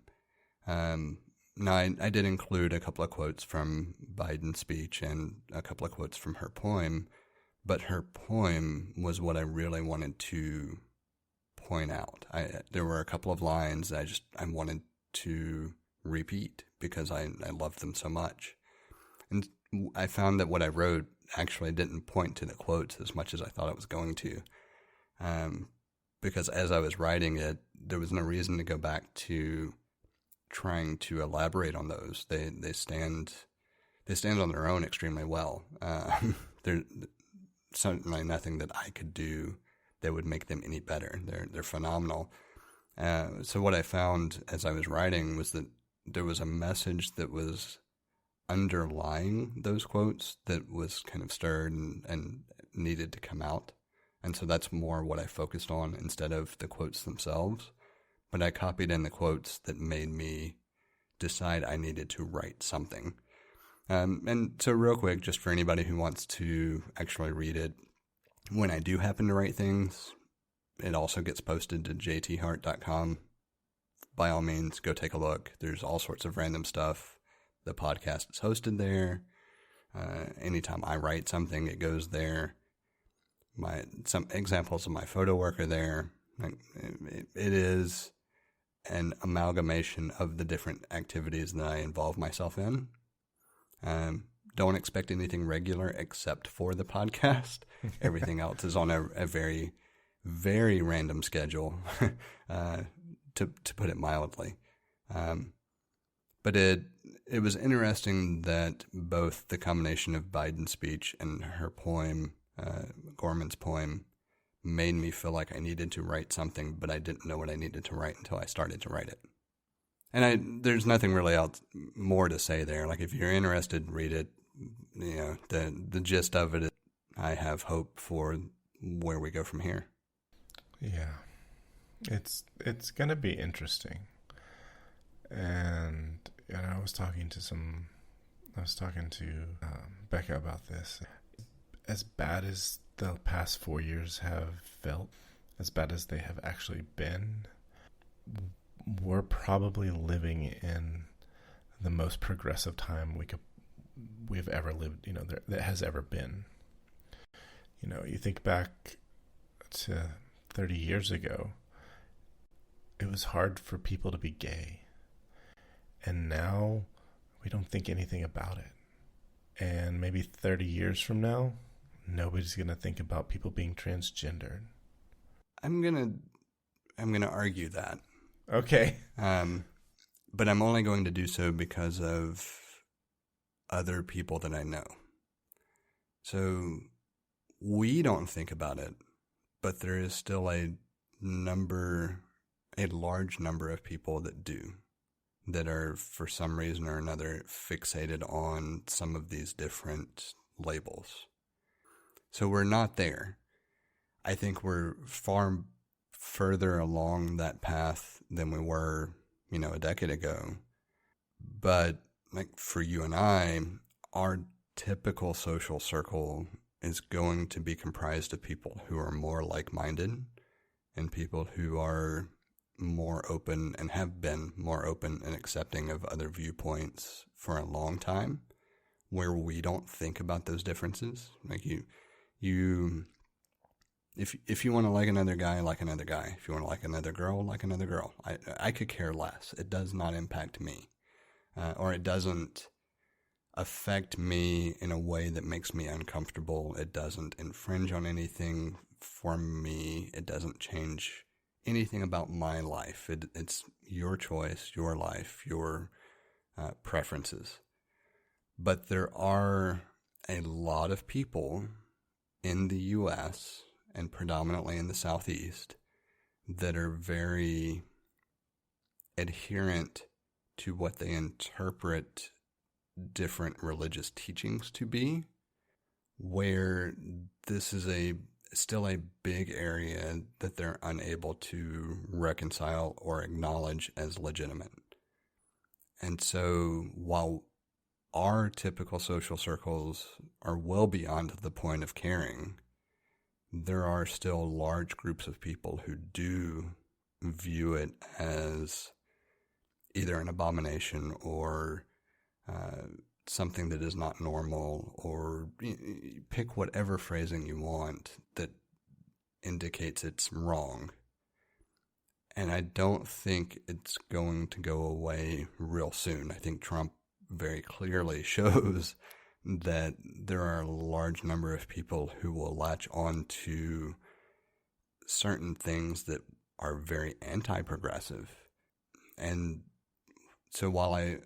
Now, I did include a couple of quotes from Biden's speech and a couple of quotes from her poem, but her poem was what I really wanted to point out. There were a couple of lines I wanted to repeat because I loved them so much. And I found that what I wrote actually didn't point to the quotes as much as I thought it was going to. Because as I was writing it, there was no reason to go back to trying to elaborate on those. They stand on their own extremely well. There's certainly nothing that I could do that would make them any better. They're phenomenal. So what I found as I was writing was that there was a message that was underlying those quotes that was kind of stirred and needed to come out. And so that's more what I focused on instead of the quotes themselves. But I copied in the quotes that made me decide I needed to write something. And so real quick, just for anybody who wants to actually read it, when I do happen to write things, it also gets posted to jthart.com. By all means, go take a look. There's all sorts of random stuff. The podcast is hosted there. Anytime I write something, it goes there. Some examples of my photo work are there. It is an amalgamation of the different activities that I involve myself in. Don't expect anything regular except for the podcast. Everything else is on a very, very random schedule, to put it mildly. But it was interesting that both the combination of Biden's speech and her poem, Gorman's poem, made me feel like I needed to write something, but I didn't know what I needed to write until I started to write it. And there's nothing really else more to say there. Like, if you're interested, read it. The gist of it is I have hope for where we go from here. Yeah. It's going to be interesting. And I was talking to Becca about this. As bad as the past 4 years have felt, as bad as they have actually been, we're probably living in the most progressive time we've ever lived, that has ever been. You think back to 30 years ago, it was hard for people to be gay. And now we don't think anything about it. And maybe 30 years from now, nobody's going to think about people being transgendered. I'm going to argue that. Okay. But I'm only going to do so because of other people that I know. So we don't think about it, but there is still a large number of people that do, that are for some reason or another fixated on some of these different labels. So we're not there. I think we're far further along that path than we were, a decade ago. But like for you and I, our typical social circle is going to be comprised of people who are more like-minded and people who are more open and have been more open and accepting of other viewpoints for a long time, where we don't think about those differences. Like if you want to like another guy, like another guy. If you want to like another girl, like another girl. I could care less. It does not impact me, or it doesn't affect me in a way that makes me uncomfortable. It doesn't infringe on anything for me. It doesn't change anything about my life. It's your choice, your life, your preferences. But there are a lot of people in the U.S. and predominantly in the Southeast that are very adherent to what they interpret different religious teachings to be, where this is still a big area that they're unable to reconcile or acknowledge as legitimate. And so while our typical social circles are well beyond the point of caring, there are still large groups of people who do view it as either an abomination or something that is not normal, or pick whatever phrasing you want that indicates it's wrong. And I don't think it's going to go away real soon. I think Trump very clearly shows that there are a large number of people who will latch on to certain things that are very anti-progressive. And so while a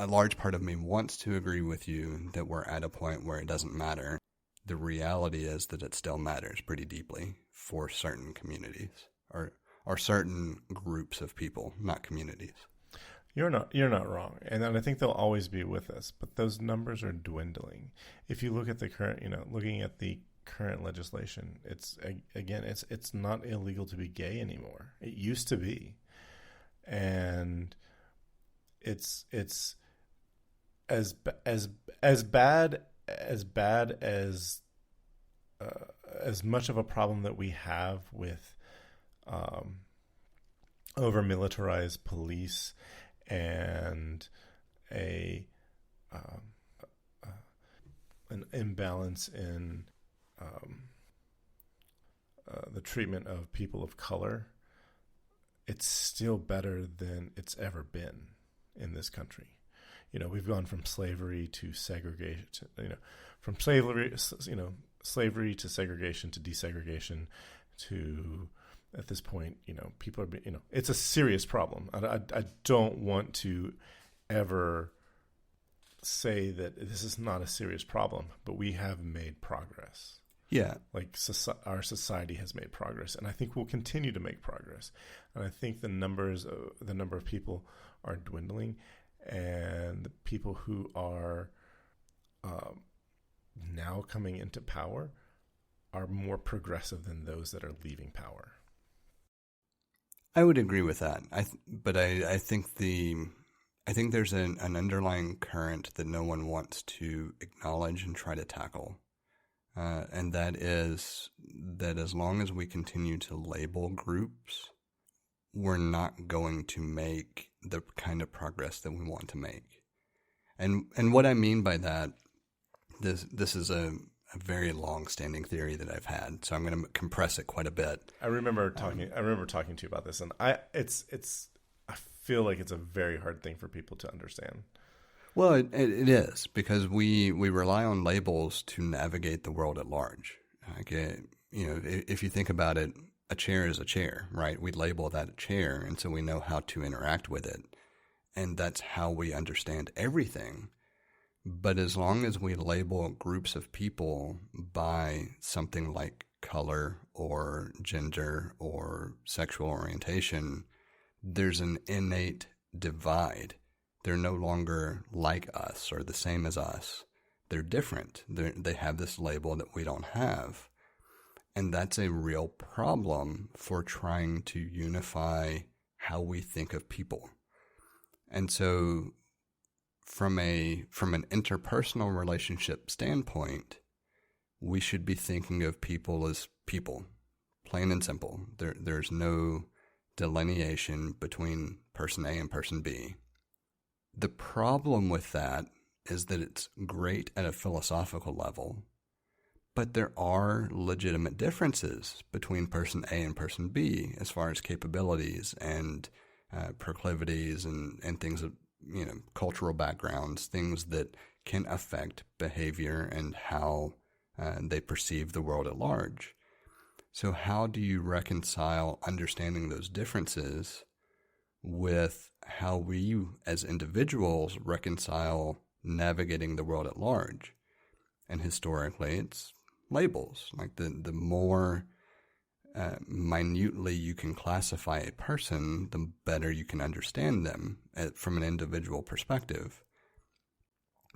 large part of me wants to agree with you that we're at a point where it doesn't matter, the reality is that it still matters pretty deeply for certain communities or certain groups of people, not communities. You're not wrong, and I think they'll always be with us. But those numbers are dwindling. If you look at the current, looking at the current legislation, it's not illegal to be gay anymore. It used to be, and it's as bad as much of a problem that we have with over militarized police and an imbalance in the treatment of people of color. It's still better than it's ever been in this country. We've gone from slavery to segregation, from slavery to segregation to desegregation to, at this point, people are, it's a serious problem. I don't want to ever say that this is not a serious problem, but we have made progress. Yeah. Like our society has made progress, and I think we'll continue to make progress. And I think the number of people are dwindling, and the people who are now coming into power are more progressive than those that are leaving power. I would agree with that. But I think there's an underlying current that no one wants to acknowledge and try to tackle. And that is that as long as we continue to label groups, we're not going to make the kind of progress that we want to make. And what I mean by that, this is a very long-standing theory that I've had, so I'm going to compress it quite a bit. I remember talking to you about this, and I feel like it's a very hard thing for people to understand. Well, it is, because we rely on labels to navigate the world at large. If you think about it, a chair is a chair, right? We label that a chair, and so we know how to interact with it. And that's how we understand everything. But as long as we label groups of people by something like color or gender or sexual orientation, there's an innate divide. They're no longer like us or the same as us. They're different. They have this label that we don't have. And that's a real problem for trying to unify how we think of people. And so from an interpersonal relationship standpoint, we should be thinking of people as people, plain and simple. There's no delineation between person A and person B. The problem with that is that it's great at a philosophical level, but there are legitimate differences between person A and person B as far as capabilities and proclivities and things of, cultural backgrounds, things that can affect behavior and how they perceive the world at large. So how do you reconcile understanding those differences with how we as individuals reconcile navigating the world at large? And historically, it's labels. Like the more minutely you can classify a person, the better you can understand them from an individual perspective.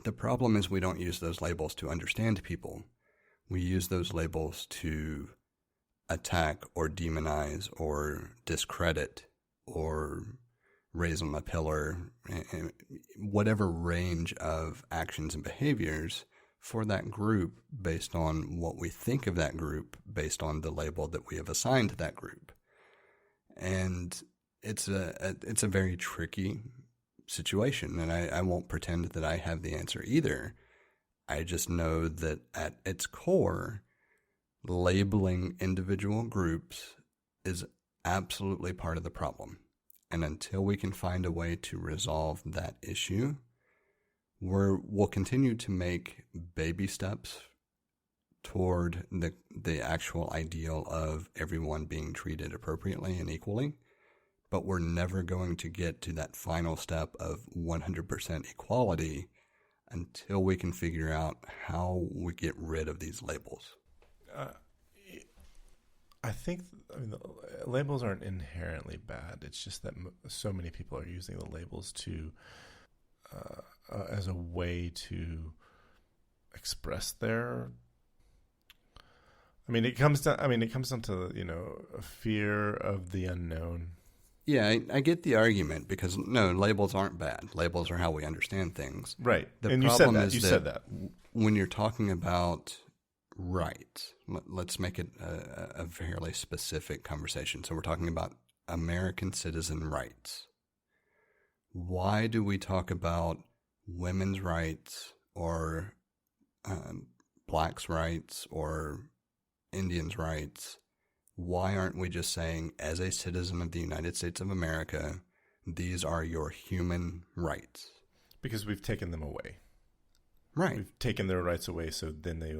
The problem is we don't use those labels to understand people. We use those labels to attack or demonize or discredit or raise on a pillar, whatever range of actions and behaviors for that group based on what we think of that group, based on the label that we have assigned to that group. And it's a very tricky situation, and I won't pretend that I have the answer either. I just know that at its core, labeling individual groups is absolutely part of the problem. And until we can find a way to resolve that issue, we'll continue to make baby steps toward the actual ideal of everyone being treated appropriately and equally, but we're never going to get to that final step of 100% equality until we can figure out how we get rid of these labels. I think the labels aren't inherently bad. It's just that so many people are using the labels to as a way to express their. It comes down to a fear of the unknown. Yeah, I get the argument because no, labels aren't bad. Labels are how we understand things. Right. The and problem you said that when you're talking about rights, let's make it a fairly specific conversation. So we're talking about American citizen rights. Why do we talk about women's rights or blacks' rights or Indians' rights? Why aren't we just saying, as a citizen of the United States of America, these are your human rights? Because we've taken them away. Right. We've taken their rights away, so then they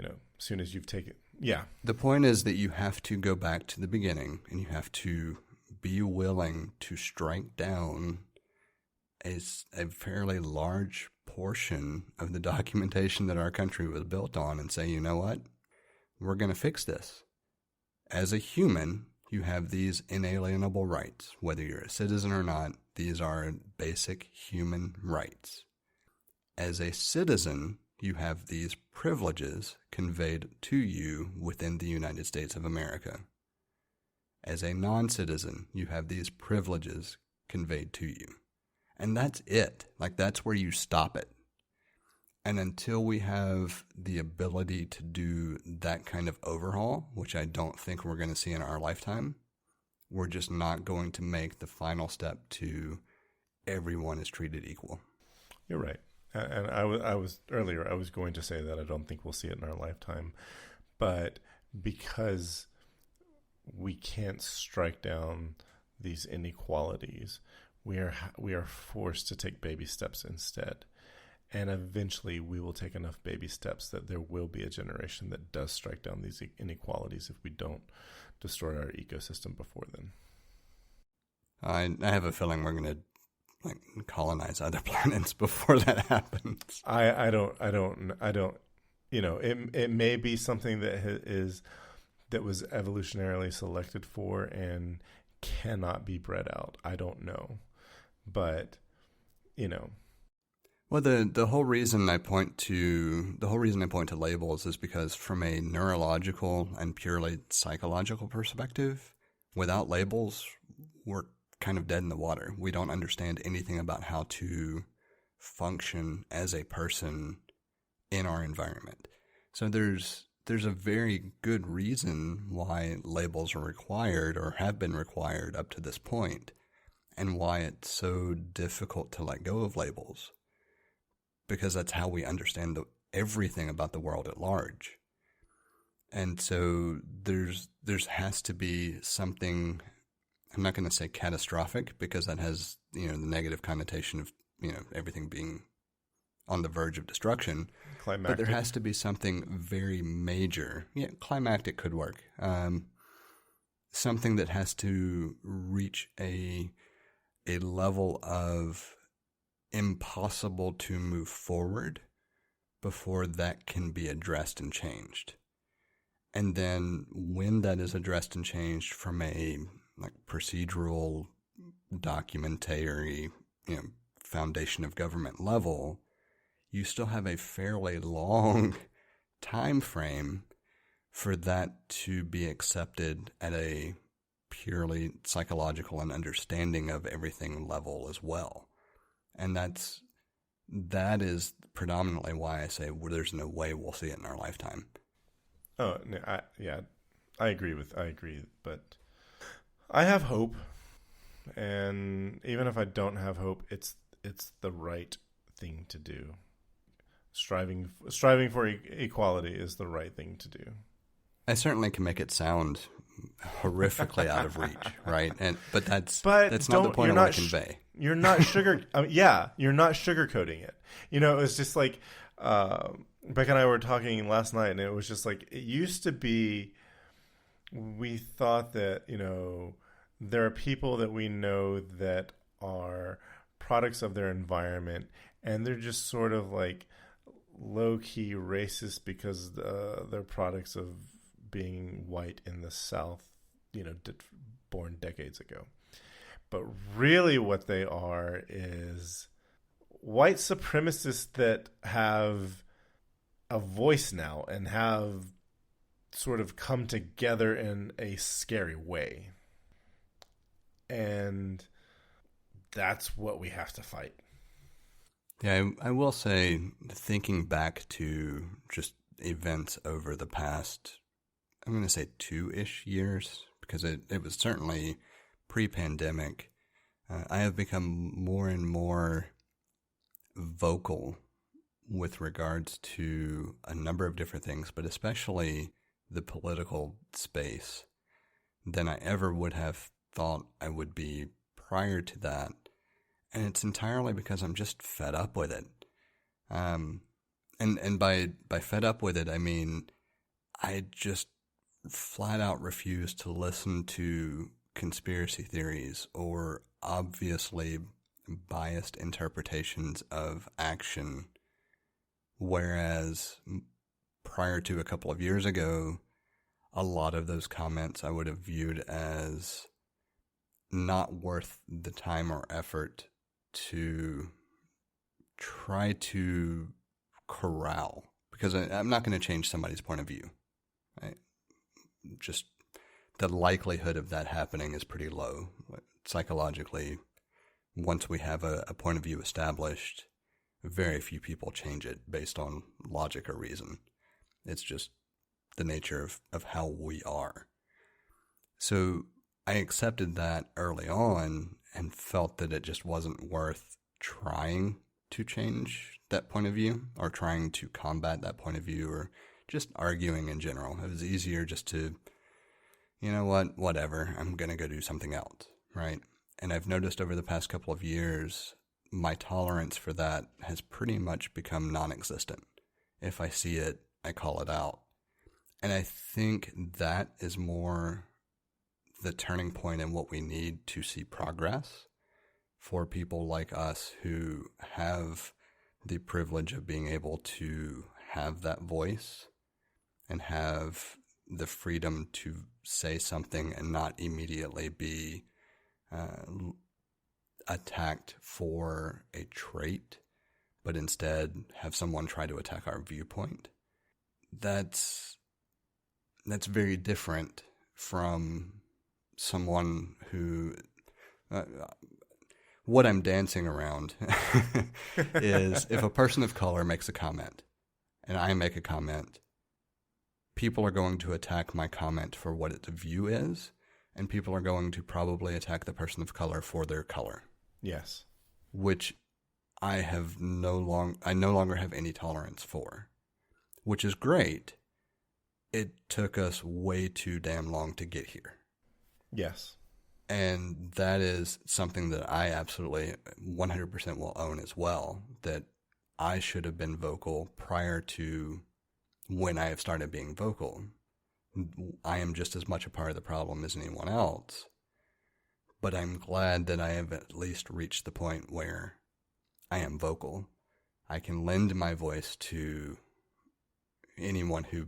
as soon as you've taken... Yeah. The point is that you have to go back to the beginning, and you have to be willing to strike down a fairly large portion of the documentation that our country was built on and say, you know what? We're going to fix this. As a human, you have these inalienable rights. Whether you're a citizen or not, these are basic human rights. As a citizen, you have these privileges conveyed to you within the United States of America. As a non-citizen, you have these privileges conveyed to you. And that's it. That's where you stop it. And until we have the ability to do that kind of overhaul, which I don't think we're going to see in our lifetime, we're just not going to make the final step to everyone is treated equal. You're right. And I was going to say that I don't think we'll see it in our lifetime, but because we can't strike down these inequalities, we are forced to take baby steps instead. And eventually we will take enough baby steps that there will be a generation that does strike down these inequalities if we don't destroy our ecosystem before then. I have a feeling we're going to colonize other planets before that happens. I don't. It may be something that was evolutionarily selected for and cannot be bred out. I don't know, but Well, the whole reason I point to labels is because from a neurological and purely psychological perspective, without labels, we're kind of dead in the water. We don't understand anything about how to function as a person in our environment. So there's a very good reason why labels are required or have been required up to this point, and why it's so difficult to let go of labels, because that's how we understand everything about the world at large. And so there's has to be something, I'm not going to say catastrophic, because that has, the negative connotation of, everything being on the verge of destruction. Climactic. But there has to be something very major. Yeah, climactic could work. Something that has to reach a level of impossible to move forward before that can be addressed and changed. And then when that is addressed and changed from a procedural, documentary, foundation of government level, you still have a fairly long time frame for that to be accepted at a purely psychological and understanding of everything level as well. And that is predominantly why I say there's no way we'll see it in our lifetime. Oh, no, I agree, but I have hope, and even if I don't have hope, it's the right thing to do. Striving for equality is the right thing to do. I certainly can make it sound horrifically out of reach, right? But that's not the point I want to convey. You're not you're not sugarcoating it. It's just like Becca and I were talking last night, and it was just like, it used to be, we thought that, there are people that we know that are products of their environment, and they're just sort of like low-key racist because they're products of being white in the South, born decades ago. But really what they are is white supremacists that have a voice now and have sort of come together in a scary way. And that's what we have to fight. Yeah, I will say, thinking back to just events over the past, I'm going to say 2-ish years, because it was certainly pre-pandemic, I have become more and more vocal with regards to a number of different things, but especially the political space, than I ever would have thought I would be prior to that. And it's entirely because I'm just fed up with it. And by fed up with it, I mean, I just flat out refuse to listen to conspiracy theories or obviously biased interpretations of action. Whereas prior to a couple of years ago, a lot of those comments I would have viewed as not worth the time or effort to try to corral, because I'm not going to change somebody's point of view. Right? Just the likelihood of that happening is pretty low. Psychologically, once we have a point of view established, very few people change it based on logic or reason. It's just the nature of how we are. So I accepted that early on and felt that it just wasn't worth trying to change that point of view or trying to combat that point of view or just arguing in general. It was easier just to, whatever, I'm going to go do something else, right? And I've noticed over the past couple of years, my tolerance for that has pretty much become non-existent. If I see it, I call it out. And I think that is more the turning point in what we need to see progress for people like us who have the privilege of being able to have that voice and have the freedom to say something and not immediately be attacked for a trait, but instead have someone try to attack our viewpoint. That's very different from someone who, What I'm dancing around is if a person of color makes a comment and I make a comment, people are going to attack my comment for what its view is, and people are going to probably attack the person of color for their color. Yes. Which I no longer have any tolerance for, which is great. It took us way too damn long to get here. Yes. And that is something that I absolutely 100% will own as well, that I should have been vocal prior to when I have started being vocal. I am just as much a part of the problem as anyone else, but I'm glad that I have at least reached the point where I am vocal. I can lend my voice to anyone who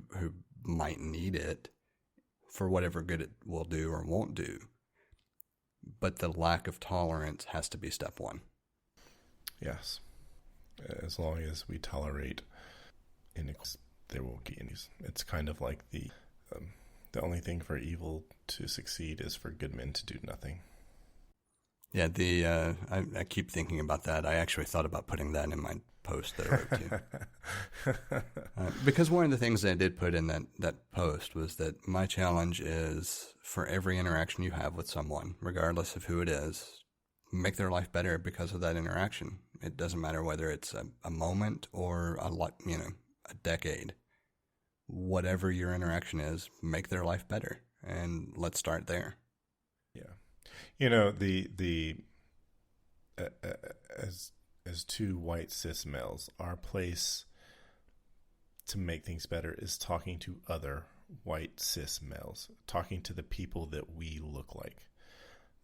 might need it for whatever good it will do or won't do. But the lack of tolerance has to be step one. Yes. As long as we tolerate inequality, there won't be any. It's kind of like the only thing for evil to succeed is for good men to do nothing. Yeah, I keep thinking about that. I actually thought about putting that in my post that I wrote too. Because one of the things that I did put in that post was that my challenge is for every interaction you have with someone, regardless of who it is, make their life better because of that interaction. It doesn't matter whether it's a moment or a decade. Whatever your interaction is, make their life better, and let's start there. Yeah, as two white cis males, our place to make things better is talking to other white cis males, talking to the people that we look like.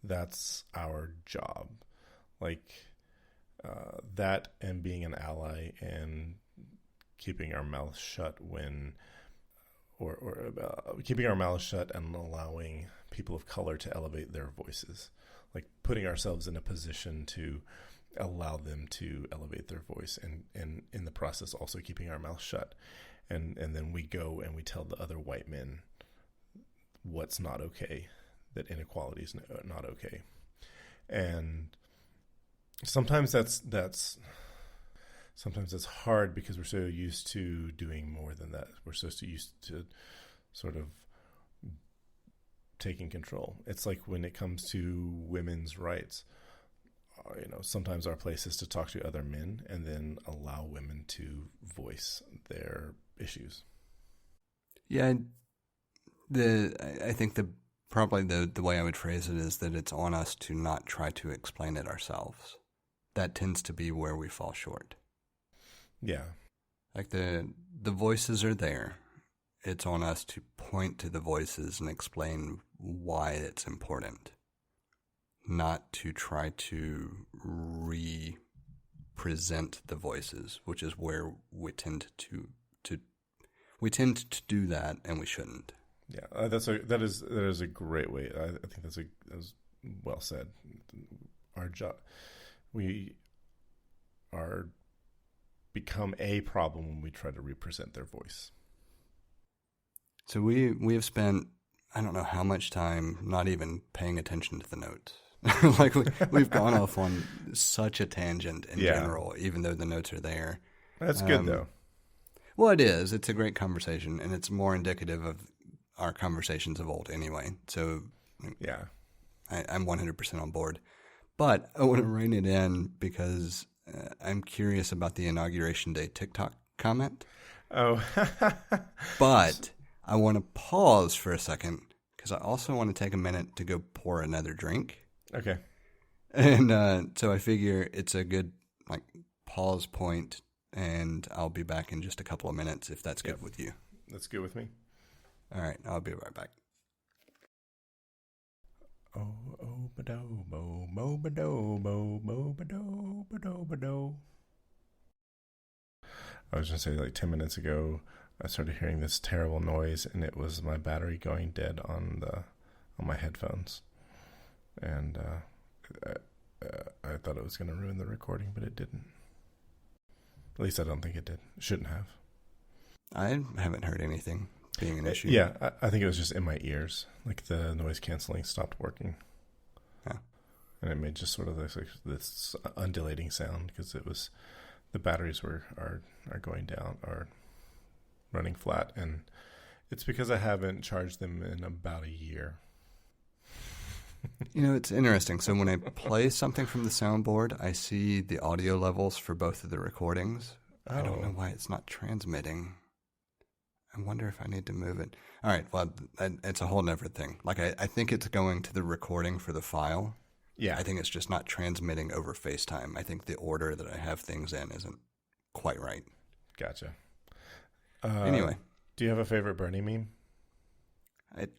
That's our job. That, and being an ally and keeping our mouths shut keeping our mouths shut and allowing people of color to elevate their voices, like putting ourselves in a position to allow them to elevate their voice, and in the process also keeping our mouth shut, and then we go and we tell the other white men what's not okay, that inequality is not okay. And sometimes that's hard because we're so used to doing more than that. We're so used to sort of taking control. It's like when it comes to women's rights, sometimes our place is to talk to other men and then allow women to voice their issues. Yeah, I think probably the way I would phrase it is that it's on us to not try to explain it ourselves. That tends to be where we fall short. Yeah. Like the voices are there. It's on us to point to the voices and explain why it's important. Not to try to represent the voices, which is where we tend to do that, and we shouldn't. Yeah, that is a great way. I think that was well said. Our job, we are become a problem when we try to represent their voice. So we have spent, I don't know how much time not even paying attention to the notes. Like we've gone off on such a tangent in general, even though the notes are there. That's good though. Well, it is. It's a great conversation, and it's more indicative of our conversations of old anyway. So yeah, I'm 100% on board. But I want to rein it in because I'm curious about the Inauguration Day TikTok comment. Oh. But I want to pause for a second because I also want to take a minute to go pour another drink. Okay. And so I figure it's a good pause point, and I'll be back in just a couple of minutes if that's good with you. That's good with me. All right, I'll be right back. I was going to say 10 minutes ago, I started hearing this terrible noise, and it was my battery going dead on my headphones. And I thought it was going to ruin the recording, but it didn't. At least I don't think it did. It shouldn't have. I haven't heard anything being an issue. Yeah, I think it was just in my ears. The noise canceling stopped working. Yeah. And it made just sort of this undulating sound because the batteries are going down, are running flat, and it's because I haven't charged them in about a year. It's interesting. So when I play something from the soundboard, I see the audio levels for both of the recordings. Oh. I don't know why it's not transmitting. I wonder if I need to move it. All right, well, it's a whole nother thing. Like, I think it's going to the recording for the file. Yeah. I think it's just not transmitting over FaceTime. I think the order that I have things in isn't quite right. Gotcha. Anyway. Do you have a favorite Bernie meme?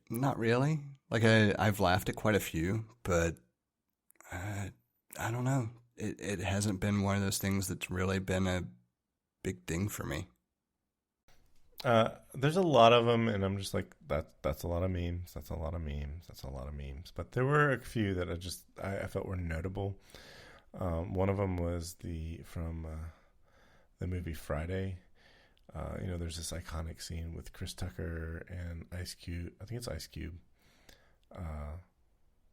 Not really. Like, I've laughed at quite a few, but I don't know. It hasn't been one of those things that's really been a big thing for me. There's a lot of them, and I'm just like, that's a lot of memes. That's a lot of memes. That's a lot of memes. But there were a few that I felt were notable. One of them was from the movie Friday. There's this iconic scene with Chris Tucker and Ice Cube. I think it's Ice Cube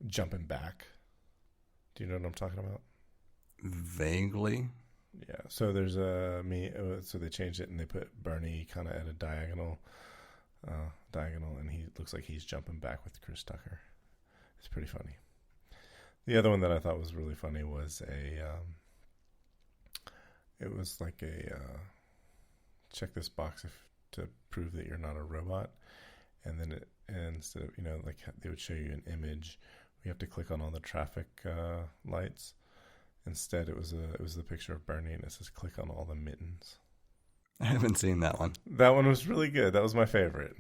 jumping back. Do you know what I'm talking about? Vaguely. Yeah. So there's so they changed it and they put Bernie kind of at a diagonal, and he looks like he's jumping back with Chris Tucker. It's pretty funny. The other one that I thought was really funny was it was like check this box to prove that you're not a robot, and then instead of they would show you an image, we have to click on all the traffic lights. Instead, it was the picture of Bernie, and it says click on all the mittens. I haven't seen that one. That one was really good. That was my favorite.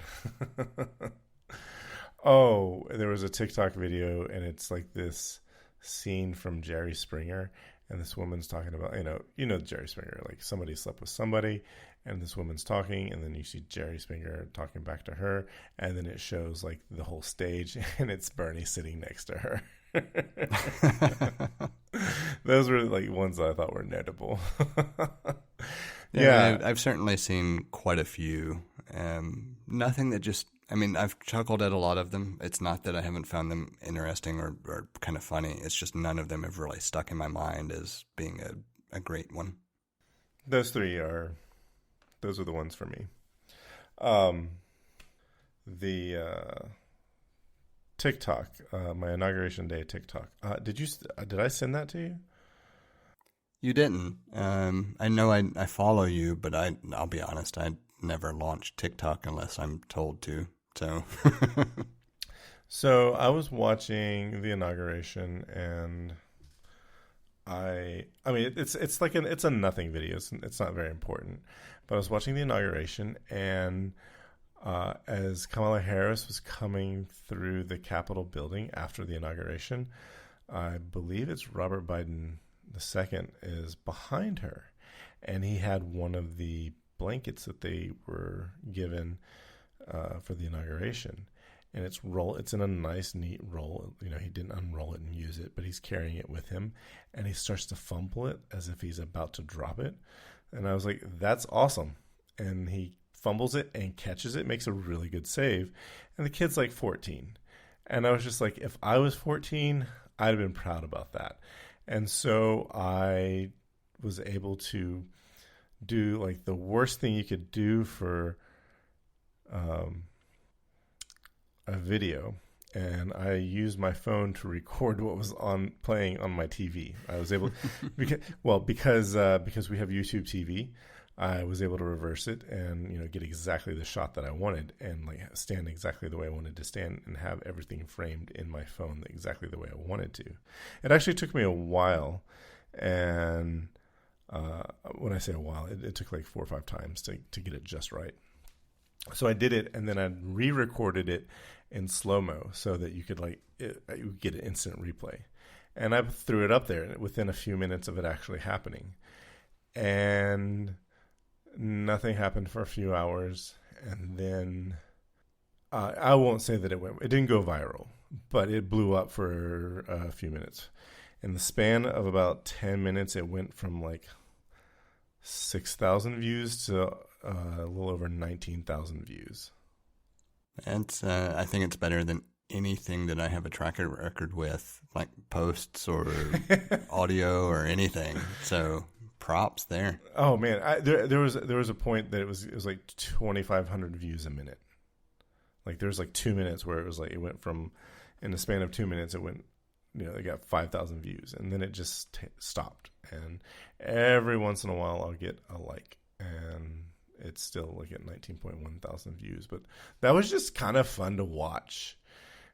Oh, there was a TikTok video, and it's like this scene from Jerry Springer, and this woman's talking about, Jerry Springer, like somebody slept with somebody, and this woman's talking, and then you see Jerry Springer talking back to her, and then it shows like the whole stage, and it's Bernie sitting next to her. Those were like ones that I thought were notable. Yeah, I've certainly seen quite a few. Nothing that I've chuckled at a lot of them. It's not that I haven't found them interesting or kind of funny. It's just none of them have really stuck in my mind as being a great one. Those are the ones for me. The TikTok, my Inauguration Day TikTok. Did I send that to you? You didn't. I know I follow you, but I'll be honest, I never launch TikTok unless I'm told to. So I was watching the inauguration, and it's like it's a nothing video. It's not very important, but I was watching the inauguration, and as Kamala Harris was coming through the Capitol building after the inauguration, I believe it's Robert Biden II is behind her, and he had one of the blankets that they were given for the inauguration, and it's in a nice, neat roll. He didn't unroll it and use it, but he's carrying it with him, and he starts to fumble it as if he's about to drop it, and I was like, that's awesome. And he fumbles it and catches it, makes a really good save, and the kid's like 14, and I was just like, if I was 14, I'd have been proud about that. And so I was able to do like the worst thing you could do for a video, and I used my phone to record what was playing on my TV. I was able because we have YouTube TV, I was able to reverse it and get exactly the shot that I wanted, and like stand exactly the way I wanted to stand, and have everything framed in my phone exactly the way I wanted to. It actually took me a while, and when I say a while, it took like 4 or 5 times to get it just right. So I did it, and then I re-recorded it in slow-mo so that you could you get an instant replay. And I threw it up there within a few minutes of it actually happening. And nothing happened for a few hours, and then I won't say that it didn't go viral, but it blew up for a few minutes. In the span of about 10 minutes, it went from like 6,000 views to a little over 19,000 views. I think it's better than anything that I have a track record with, like posts or audio or anything. So props there. Oh man, there was a point that it was like 2,500 views a minute. Like there's like 2 minutes where it was like it went from, in the span of 2 minutes it went, they got 5,000 views, and then it just stopped. And every once in a while I'll get a like, and it's still like at 19.1 thousand views. But that was just kind of fun to watch.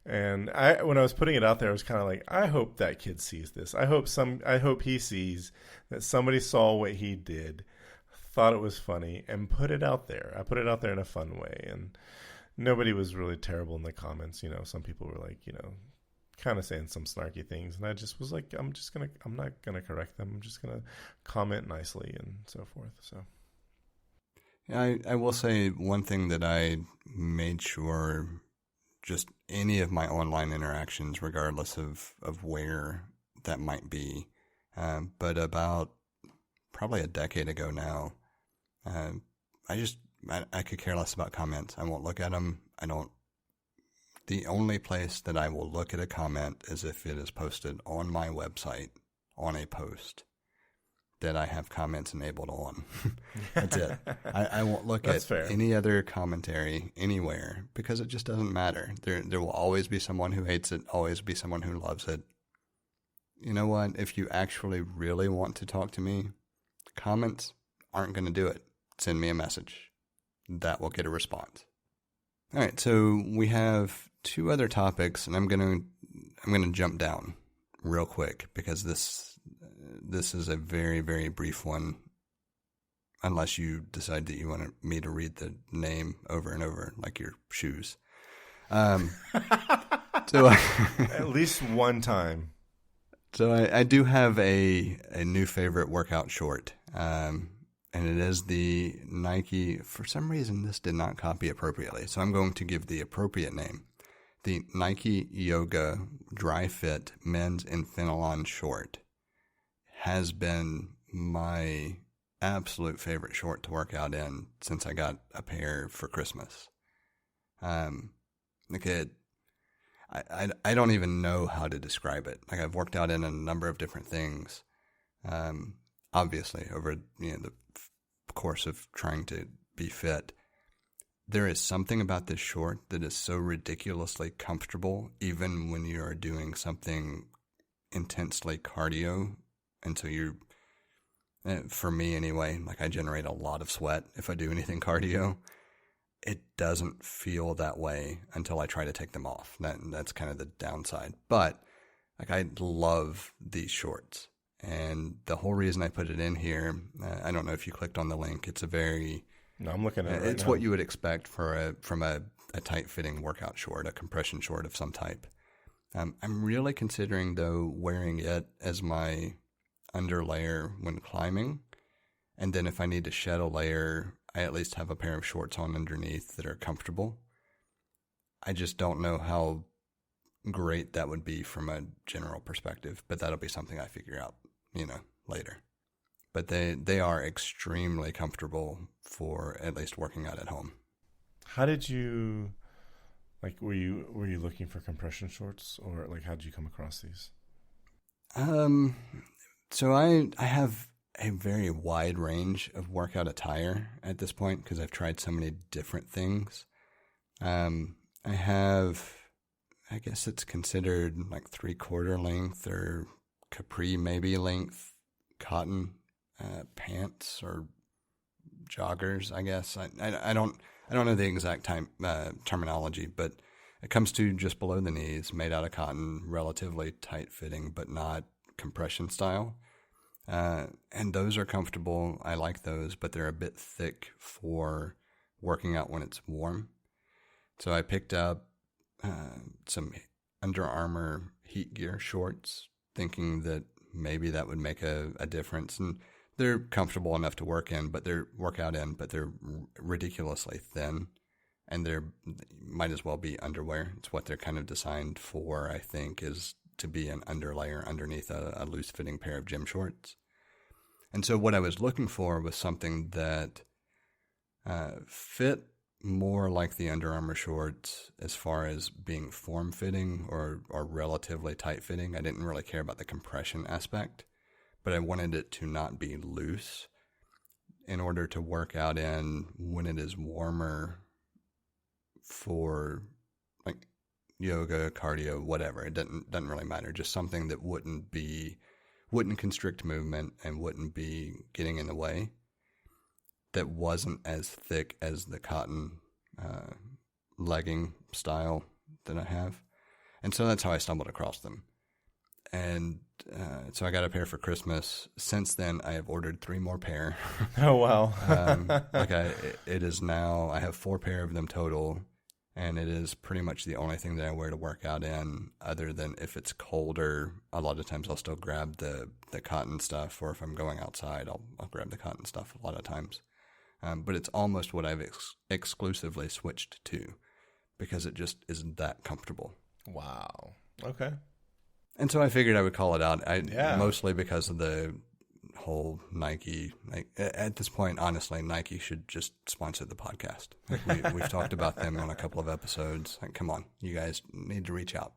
And when I was putting it out there, I was kind of like, I hope that kid sees this. I hope he sees that somebody saw what he did, thought it was funny, and put it out there. I put it out there in a fun way, and nobody was really terrible in the comments. Some people were like, kind of saying some snarky things, and I just was like, I'm not gonna correct them. I'm just gonna comment nicely and so forth. So. I will say one thing that I made sure, just any of my online interactions, regardless of where that might be. But about probably a decade ago now, I could care less about comments. I won't look at them. The only place that I will look at a comment is if it is posted on my website on a post that I have comments enabled on. That's it. I won't look at any other commentary anywhere, because it just doesn't matter. There will always be someone who hates it, always be someone who loves it. You know what? If you actually really want to talk to me, comments aren't going to do it. Send me a message. That will get a response. All right, so we have 2 other topics, and I'm going to jump down real quick, because this is a very, very brief one, unless you decide that you want me to read the name over and over, like your shoes. So at least one time. So I do have a new favorite workout short, and it is the Nike. For some reason, this did not copy appropriately, so I'm going to give the appropriate name. The Nike Yoga Dri-FIT Men's Infinalon Short has been my absolute favorite short to work out in since I got a pair for Christmas. I don't even know how to describe it. Like, I've worked out in a number of different things, obviously over the course of trying to be fit. There is something about this short that is so ridiculously comfortable, even when you are doing something intensely cardio. And so for me anyway, like, I generate a lot of sweat if I do anything cardio. It doesn't feel that way until I try to take them off. That's kind of the downside. But like, I love these shorts. And the whole reason I put it in here, I don't know if you clicked on the link. It's No, I'm looking at it right It's now. what you would expect from a tight-fitting workout short, a compression short of some type. I'm really considering, though, wearing it as my underlayer when climbing. And then if I need to shed a layer, I at least have a pair of shorts on underneath that are comfortable. I just don't know how great that would be from a general perspective, but that'll be something I figure out, later. But they are extremely comfortable for at least working out at home. How did you, were you looking for compression shorts, or how did you come across these? So I have a very wide range of workout attire at this point, because I've tried so many different things. I have, I guess it's considered like 3/4 length or capri maybe length cotton pants or joggers, I guess. I don't know the exact terminology, but it comes to just below the knees, made out of cotton, relatively tight fitting, but not compression style. And those are comfortable. I like those, but they're a bit thick for working out when it's warm. So I picked up some Under Armour heat gear shorts, thinking that maybe that would make a difference. And they're comfortable enough to work out in, but they're ridiculously thin, and they might as well be underwear. It's what they're kind of designed for, I think, is to be an underlayer underneath a loose-fitting pair of gym shorts. And so what I was looking for was something that fit more like the Under Armour shorts as far as being form-fitting or relatively tight-fitting. I didn't really care about the compression aspect, but I wanted it to not be loose in order to work out in when it is warmer for like yoga, cardio, whatever. It doesn't really matter. Just something that wouldn't constrict movement and wouldn't be getting in the way, that wasn't as thick as the cotton legging style that I have. And so that's how I stumbled across them. And so I got a pair for Christmas. Since then, I have ordered 3 more pair. Oh, wow. It is now, I have 4 pair of them total. And it is pretty much the only thing that I wear to work out in, other than if it's colder. A lot of times I'll still grab the cotton stuff, or if I'm going outside, I'll grab the cotton stuff a lot of times. But it's almost what I've exclusively switched to, because it just isn't that comfortable. Wow. Okay. And so I figured I would call it out. Mostly because of the whole Nike. Like, at this point, honestly, Nike should just sponsor the podcast. Like, we've talked about them on a couple of episodes. Like, come on, you guys need to reach out.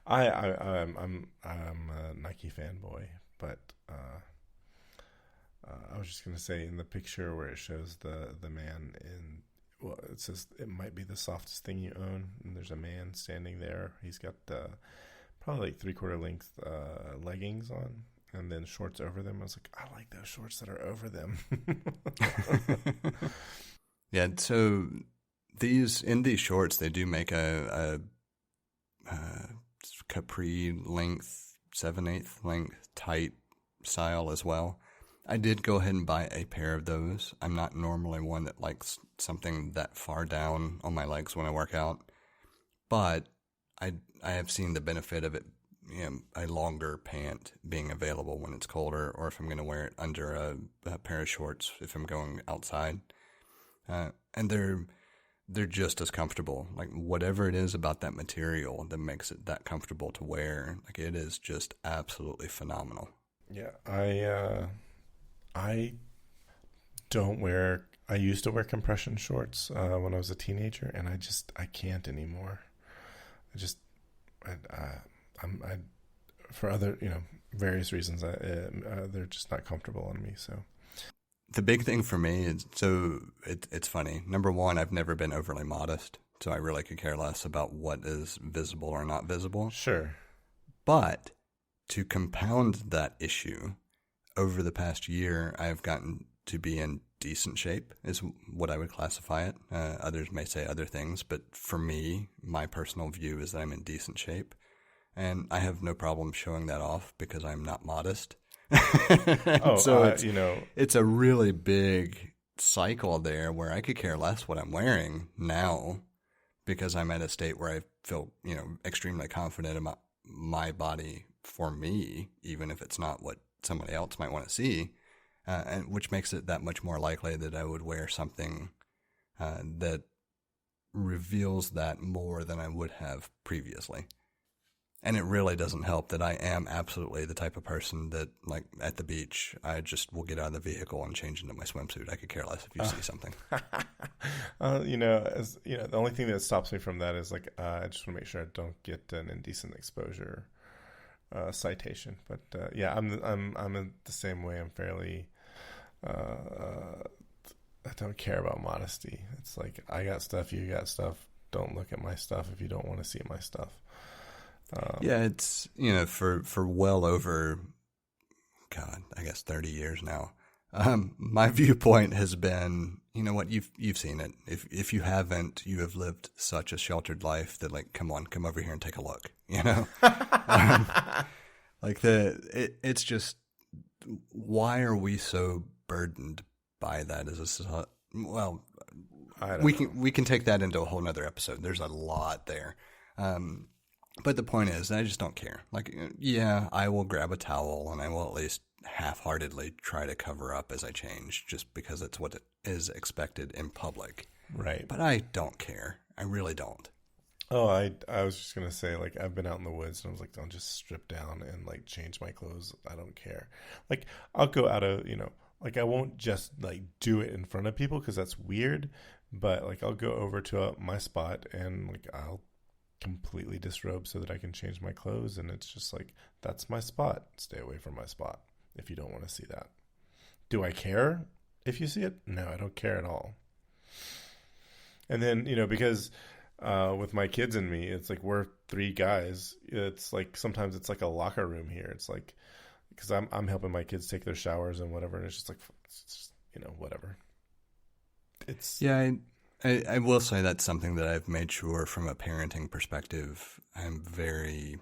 I'm a Nike fanboy, but I was just gonna say, in the picture where it shows the man in, well, it says it might be the softest thing you own, and there's a man standing there. He's got probably like 3/4 length leggings on, and then shorts over them. I was like, I like those shorts that are over them. Yeah, so in these shorts, they do make a capri length, 7/8 length tight style as well. I did go ahead and buy a pair of those. I'm not normally one that likes something that far down on my legs when I work out, but I have seen the benefit of it, a longer pant being available when it's colder, or if I'm going to wear it under a pair of shorts if I'm going outside. And they're just as comfortable. Like, whatever it is about that material that makes it that comfortable to wear, like, it is just absolutely phenomenal. Yeah, I don't wear. I used to wear compression shorts when I was a teenager, and I can't anymore. I'm for other, various reasons, they're just not comfortable on me. So the big thing for me is, it's funny. Number one, I've never been overly modest, so I really could care less about what is visible or not visible. Sure. But to compound that issue, over the past year, I have gotten to be in decent shape, is what I would classify it. Others may say other things, but for me, my personal view is that I'm in decent shape. And I have no problem showing that off because I'm not modest. It's a really big cycle there where I could care less what I'm wearing now, because I'm at a state where I feel, extremely confident about my body for me, even if it's not what somebody else might want to see, and which makes it that much more likely that I would wear something that reveals that more than I would have previously. And it really doesn't help that I am absolutely the type of person that, like, at the beach, I just will get out of the vehicle and change into my swimsuit. I could care less if you see something. The only thing that stops me from that is, like, I just want to make sure I don't get an indecent exposure citation. But I'm in the same way. I'm fairly. I don't care about modesty. It's like, I got stuff, you got stuff. Don't look at my stuff if you don't want to see my stuff. It's, for well over, I guess 30 years now. My viewpoint has been, what, you've seen it. If you haven't, you have lived such a sheltered life that, like, come over here and take a look, it's just, why are we so burdened by that as a society? Well, we can take that into a whole nother episode. There's a lot there. But the point is, I just don't care. Like, yeah, I will grab a towel and I will at least half-heartedly try to cover up as I change, just because it's what is expected in public. Right. But I don't care. I really don't. Oh, I was just going to say, like, I've been out in the woods and I was like, don't just strip down and, like, change my clothes. I don't care. Like, I'll go out of, like I won't just like do it in front of people because that's weird, but like I'll go over to my spot and like I'll completely disrobe so that I can change my clothes, and it's just like, that's my spot. Stay away from my spot if you don't want to see that. Do I care if you see it? No, I don't care at all. And then, because with my kids and me, it's like we're three guys. It's like sometimes it's like a locker room here. It's like, because I'm helping my kids take their showers and whatever, and it's just like, whatever. I will say that's something that I've made sure from a parenting perspective I'm very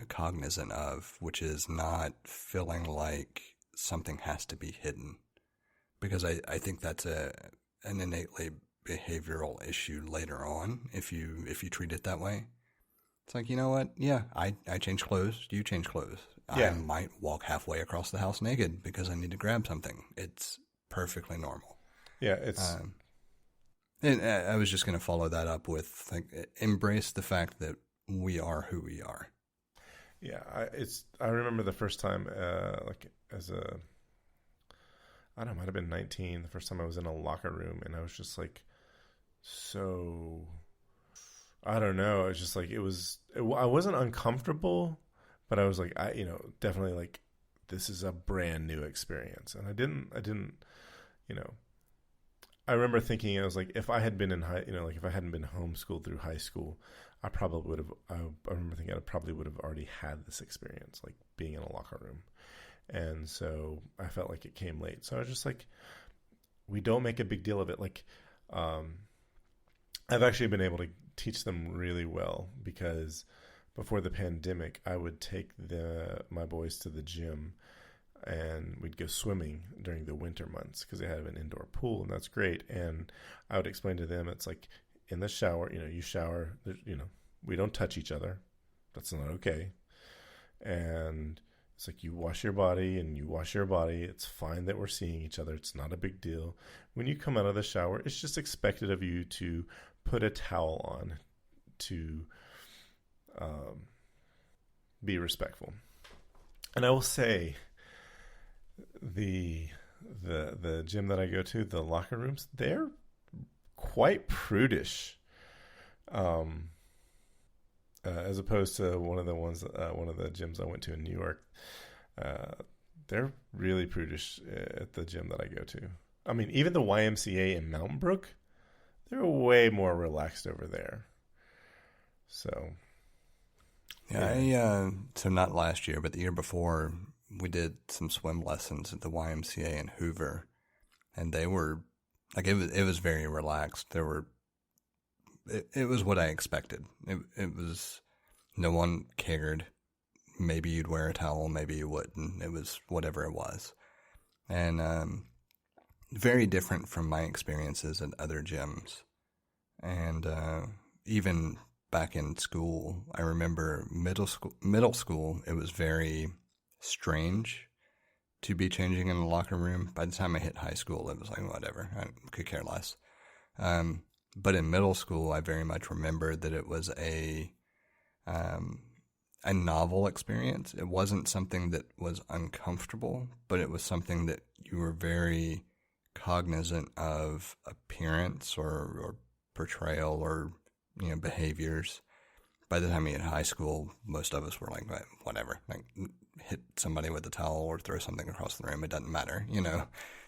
cognizant of, which is not feeling like something has to be hidden, because I think that's an innately behavioral issue later on if you treat it that way. It's like, you know what? Yeah, I change clothes. You change clothes. Yeah. I might walk halfway across the house naked because I need to grab something. It's perfectly normal. Yeah, it's... and I was just going to follow that up with, like, embrace the fact that we are who we are. Yeah, I remember the first time, like, as a... I don't know, it might have been 19, the first time I was in a locker room, and I was just, like, so... I don't know. It's just like I wasn't uncomfortable, but I was like, definitely like, this is a brand new experience. And I didn't, I remember thinking, I was like, if I had been in like if I hadn't been homeschooled through high school, I probably would have, I remember thinking I probably would have already had this experience, like being in a locker room. And so I felt like it came late. So I was just like, we don't make a big deal of it. Like, I've actually been able to teach them really well, because before the pandemic, I would take my boys to the gym, and we'd go swimming during the winter months because they have an indoor pool, and that's great. And I would explain to them, it's like in the shower, you shower, we don't touch each other. That's not okay. And it's like, you wash your body and you wash your body. It's fine that we're seeing each other. It's not a big deal. When you come out of the shower, it's just expected of you to put a towel on to be respectful. And I will say, the gym that I go to, the locker rooms, they're quite prudish, as opposed to one of the gyms I went to in New York. They're really prudish at the gym that I go to. I mean, even the YMCA in Mountain Brook, they're way more relaxed over there. So, yeah. So not last year, but the year before, we did some swim lessons at the YMCA in Hoover, and they were like, it was very relaxed. It was what I expected. It was, no one cared. Maybe you'd wear a towel, maybe you wouldn't. It was whatever it was, and very different from my experiences at other gyms. And even back in school, I remember middle school, it was very strange to be changing in the locker room. By the time I hit high school, it was like, whatever, I could care less. But in middle school, I very much remember that it was a novel experience. It wasn't something that was uncomfortable, but it was something that you were very cognizant of appearance or portrayal or behaviors. By the time you hit high school, most of us were like, whatever, like hit somebody with a towel or throw something across the room. It doesn't matter.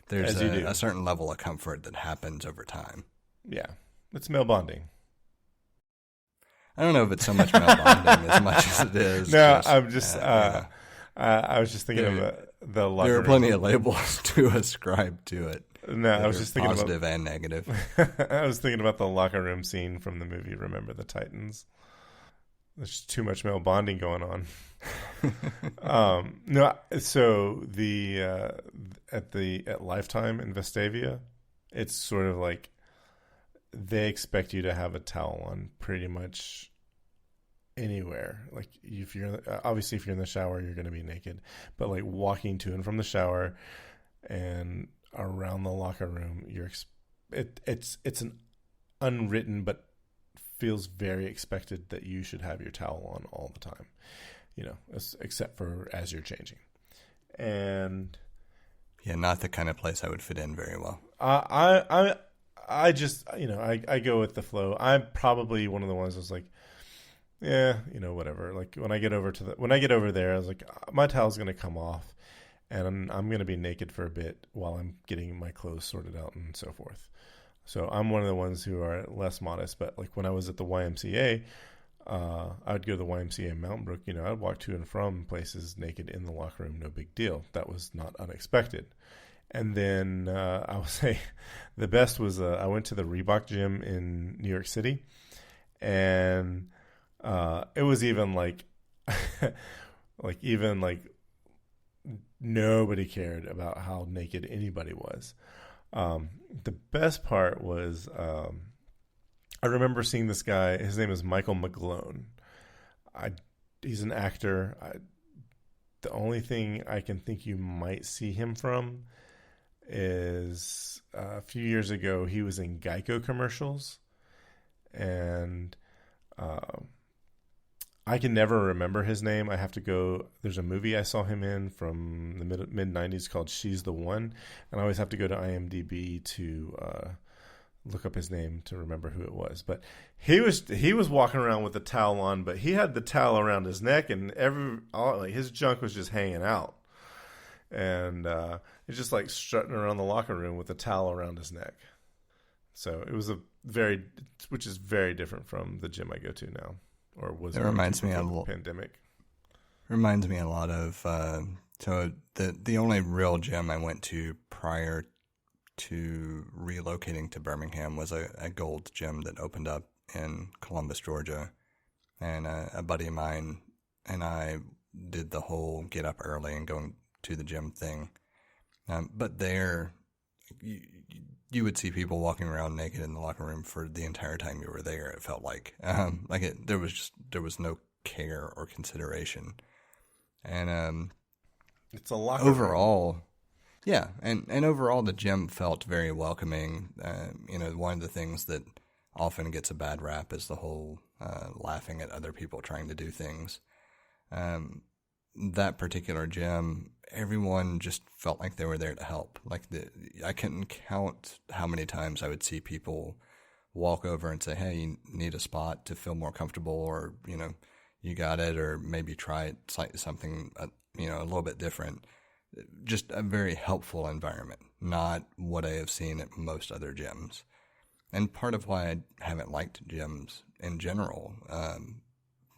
There's a certain level of comfort that happens over time. Yeah, it's male bonding. I don't know if it's so much male bonding as much as it is. No, I'm just. I was just thinking of the locker room. There are plenty of labels to ascribe to it. No, I was just thinking positive and negative. I was thinking about the locker room scene from the movie Remember the Titans. There's too much male bonding going on. No, so at Lifetime in Vestavia, it's sort of like they expect you to have a towel on pretty much anywhere. Like if you're in the shower, you're going to be naked, but like walking to and from the shower and around the locker room, it's an unwritten but feels very expected that you should have your towel on all the time, except for as you're changing. And Yeah, not the kind of place I would fit in very well. I just, I go with the flow. I'm probably one of the ones that's like, yeah, whatever. Like when I get over there, I was like, my towel's gonna come off, and I'm gonna be naked for a bit while I'm getting my clothes sorted out and so forth. So I'm one of the ones who are less modest. But like when I was at the YMCA, I would go to the YMCA Mountain Brook. I'd walk to and from places naked in the locker room, no big deal. That was not unexpected. And then I would say the best was I went to the Reebok gym in New York City, and it was even like, nobody cared about how naked anybody was. The best part was I remember seeing this guy. His name is Michael McGlone. He's an actor. The only thing I can think you might see him from is a few years ago he was in Geico commercials, and I can never remember his name. I have to go. There's a movie I saw him in from the mid 90s called She's the One, and I always have to go to IMDb to look up his name to remember who it was. But he was walking around with the towel on, but he had the towel around his neck, and his junk was just hanging out, and he's just like strutting around the locker room with the towel around his neck. So it was which is very different from the gym I go to now, or was. It reminds me of the pandemic. Reminds me a lot of so the only real gym I went to prior to relocating to Birmingham was a Gold's Gym that opened up in Columbus, Georgia. And a buddy of mine and I did the whole get up early and going to the gym thing. But there, you would see people walking around naked in the locker room for the entire time you were there. It felt like there was no care or consideration. And it's a locker overall. room. Yeah, and overall the gym felt very welcoming. One of the things that often gets a bad rap is the whole laughing at other people trying to do things. That particular gym, everyone just felt like they were there to help. I couldn't count how many times I would see people walk over and say, "Hey, you need a spot to feel more comfortable," or you got it, or maybe try something a little bit different. Just a very helpful environment, not what I have seen at most other gyms. And part of why I haven't liked gyms in general,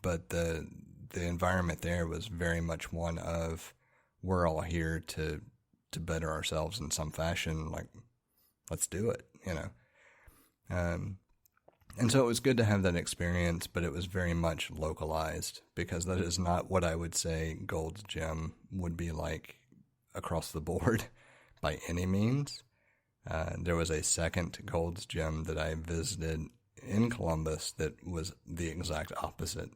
but the environment there was very much one of, we're all here to better ourselves in some fashion, like, let's do it, And so it was good to have that experience, but it was very much localized, because that is not what I would say Gold's Gym would be like across the board by any means. There was a second Gold's Gym that I visited in Columbus that was the exact opposite.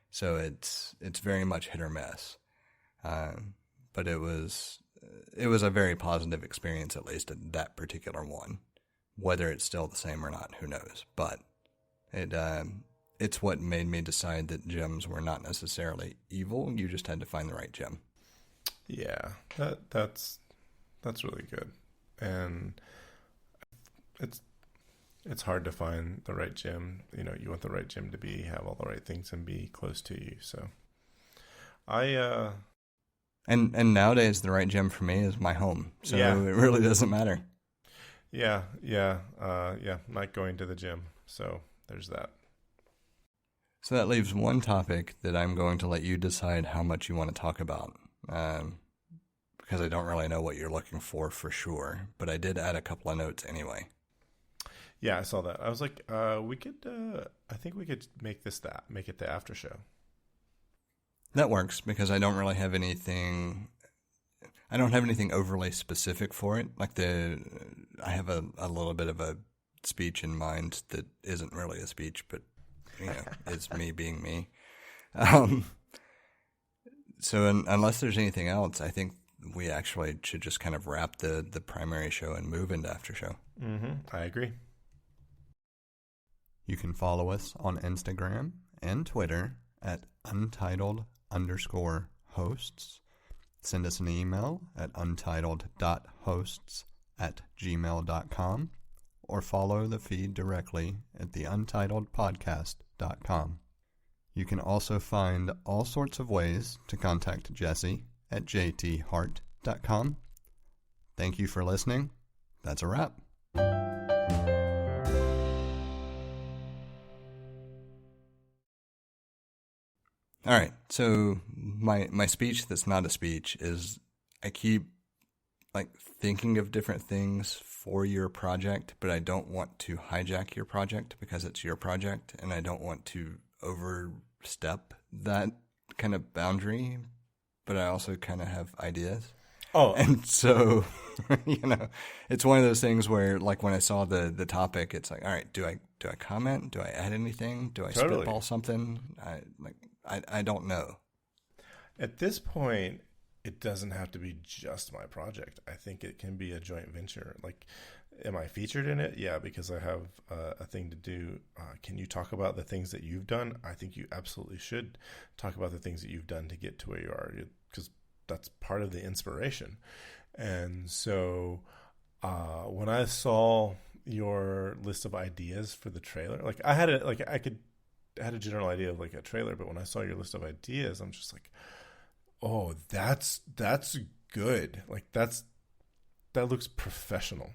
So it's very much hit or miss. But it was a very positive experience, at least at that particular one. Whether it's still the same or not, who knows? But it's what made me decide that gyms were not necessarily evil. You just had to find the right gym. Yeah, that's really good, and it's hard to find the right gym. You want the right gym to have all the right things and be close to you. So, and nowadays the right gym for me is my home. So yeah. It really doesn't matter. Yeah, not going to the gym. So there's that. So that leaves one topic that I'm going to let you decide how much you want to talk about. Because I don't really know what you're looking for sure, but I did add a couple of notes anyway. Yeah, I saw that. I was like, I think we could make it the after show. That works, because I don't really have anything. I don't have anything overly specific for it. I have a little bit of a speech in mind that isn't really a speech, but it's me being me. So unless there's anything else, I think we actually should just kind of wrap the primary show and move into after show. Mm-hmm. I agree. You can follow us on Instagram and Twitter at untitled_hosts. Send us an email at untitled.hosts@gmail.com or follow the feed directly at the untitledpodcast.com. You can also find all sorts of ways to contact Jesse at jthart.com. Thank you for listening. That's a wrap. All right, so my speech that's not a speech is I keep thinking of different things for your project, but I don't want to hijack your project because it's your project, and I don't want to overstep that kind of boundary, but I also kind of have ideas. Oh, and so, it's one of those things where, when I saw the topic, it's like, all right, do I comment? Do I add anything? Do I spitball something? I don't know. At this point, it doesn't have to be just my project. I think it can be a joint venture. Am I featured in it? Yeah, because I have a thing to do. Can you talk about the things that you've done? I think you absolutely should talk about the things that you've done to get to where you are, because that's part of the inspiration. And so when I saw your list of ideas for the trailer, I had a general idea of a trailer, but when I saw your list of ideas, I'm just like, oh, that's good. That looks professional.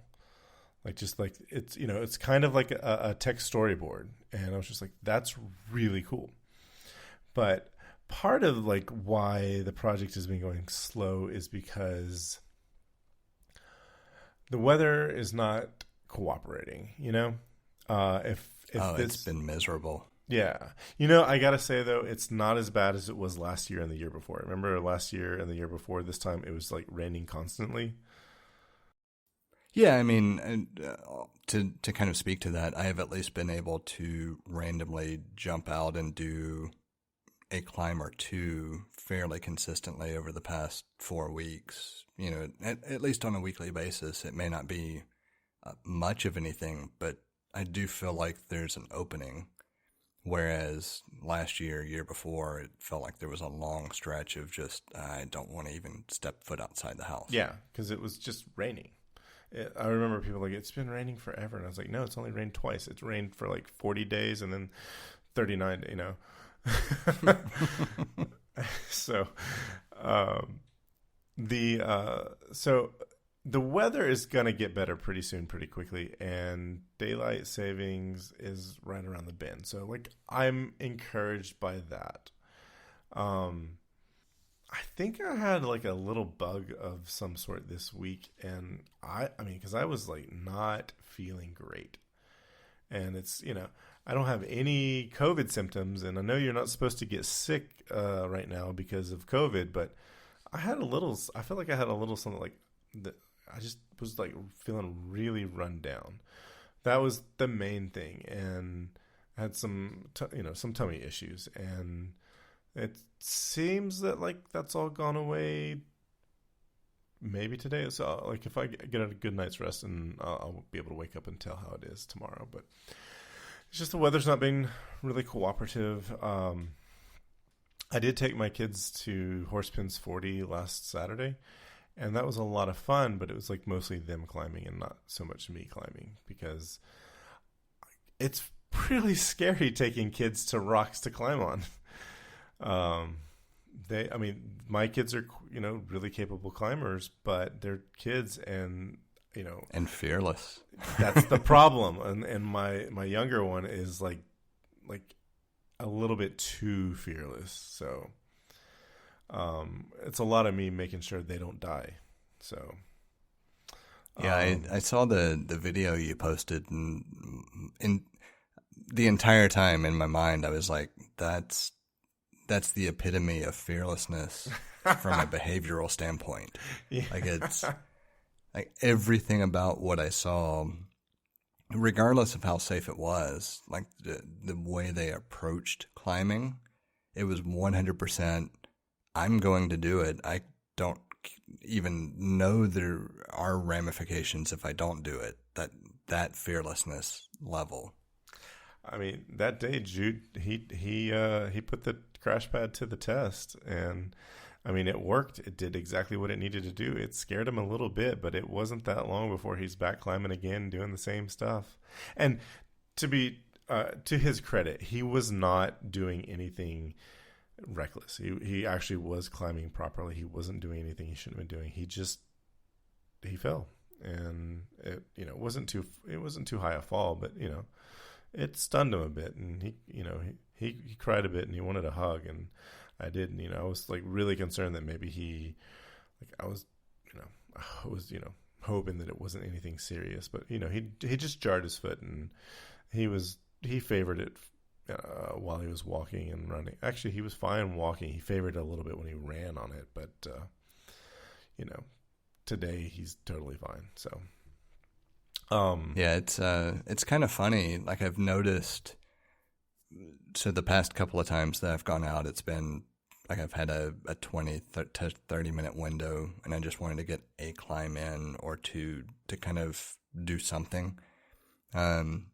It's kind of like a text storyboard. And I was just like, that's really cool. But part of why the project has been going slow is because the weather is not cooperating, it's been miserable. Yeah. I got to say, though, it's not as bad as it was last year and the year before. Remember last year and the year before, this time it was raining constantly? Yeah, I mean, to kind of speak to that, I have at least been able to randomly jump out and do a climb or two fairly consistently over the past 4 weeks. At least on a weekly basis. It may not be much of anything, but I do feel like there's an opening. Whereas last year before, it felt like there was a long stretch of just, I don't want to even step foot outside the house. Yeah, because it was just raining. I remember people it's been raining forever. And I was like, no, it's only rained twice. It's rained for 40 days and then 39, So, the weather is going to get better pretty soon, pretty quickly, and daylight savings is right around the bend. So, I'm encouraged by that. I think I had a little bug of some sort this week, and I mean, because I was not feeling great, and it's I don't have any COVID symptoms, and I know you're not supposed to get sick right now because of COVID, but I felt like I had a little something that. I just was feeling really run down. That was the main thing, and I had some tummy issues, and it seems that that's all gone away. Maybe today. So if I get a good night's rest, and I'll be able to wake up and tell how it is tomorrow. But it's just the weather's not being really cooperative. I did take my kids to Horsepins 40 last Saturday. And that was a lot of fun, but it was mostly them climbing and not so much me climbing, because it's really scary taking kids to rocks to climb on. My kids are, really capable climbers, but they're kids and, and fearless. That's the problem. And my younger one is like a little bit too fearless. So, it's a lot of me making sure they don't die. So, yeah, I saw the video you posted, and in the entire time in my mind, I was like, that's the epitome of fearlessness from a behavioral standpoint. Yeah. It's everything about what I saw, regardless of how safe it was, the way they approached climbing, it was 100%. I'm going to do it. I don't even know there are ramifications if I don't do it. That fearlessness level. I mean, that day, Jude, he put the crash pad to the test, and I mean, it worked. It did exactly what it needed to do. It scared him a little bit, but it wasn't that long before he's back climbing again, doing the same stuff. And to his credit, he was not doing anything reckless. He actually was climbing properly. He wasn't doing anything he shouldn't have been doing. He fell, and it wasn't too high a fall, but it stunned him a bit, and he cried a bit, and he wanted a hug, and I did. And, I was like really concerned that maybe I was hoping that it wasn't anything serious, but he just jarred his foot, and he favored it while he was walking and running. Actually, he was fine walking. He favored it a little bit when he ran on it, but today he's totally fine. So, yeah, it's kind of funny. Like, I've noticed. So the past couple of times that I've gone out, it's been like I've had a 20 to 30 minute window, and I just wanted to get a climb in or two to kind of do something. And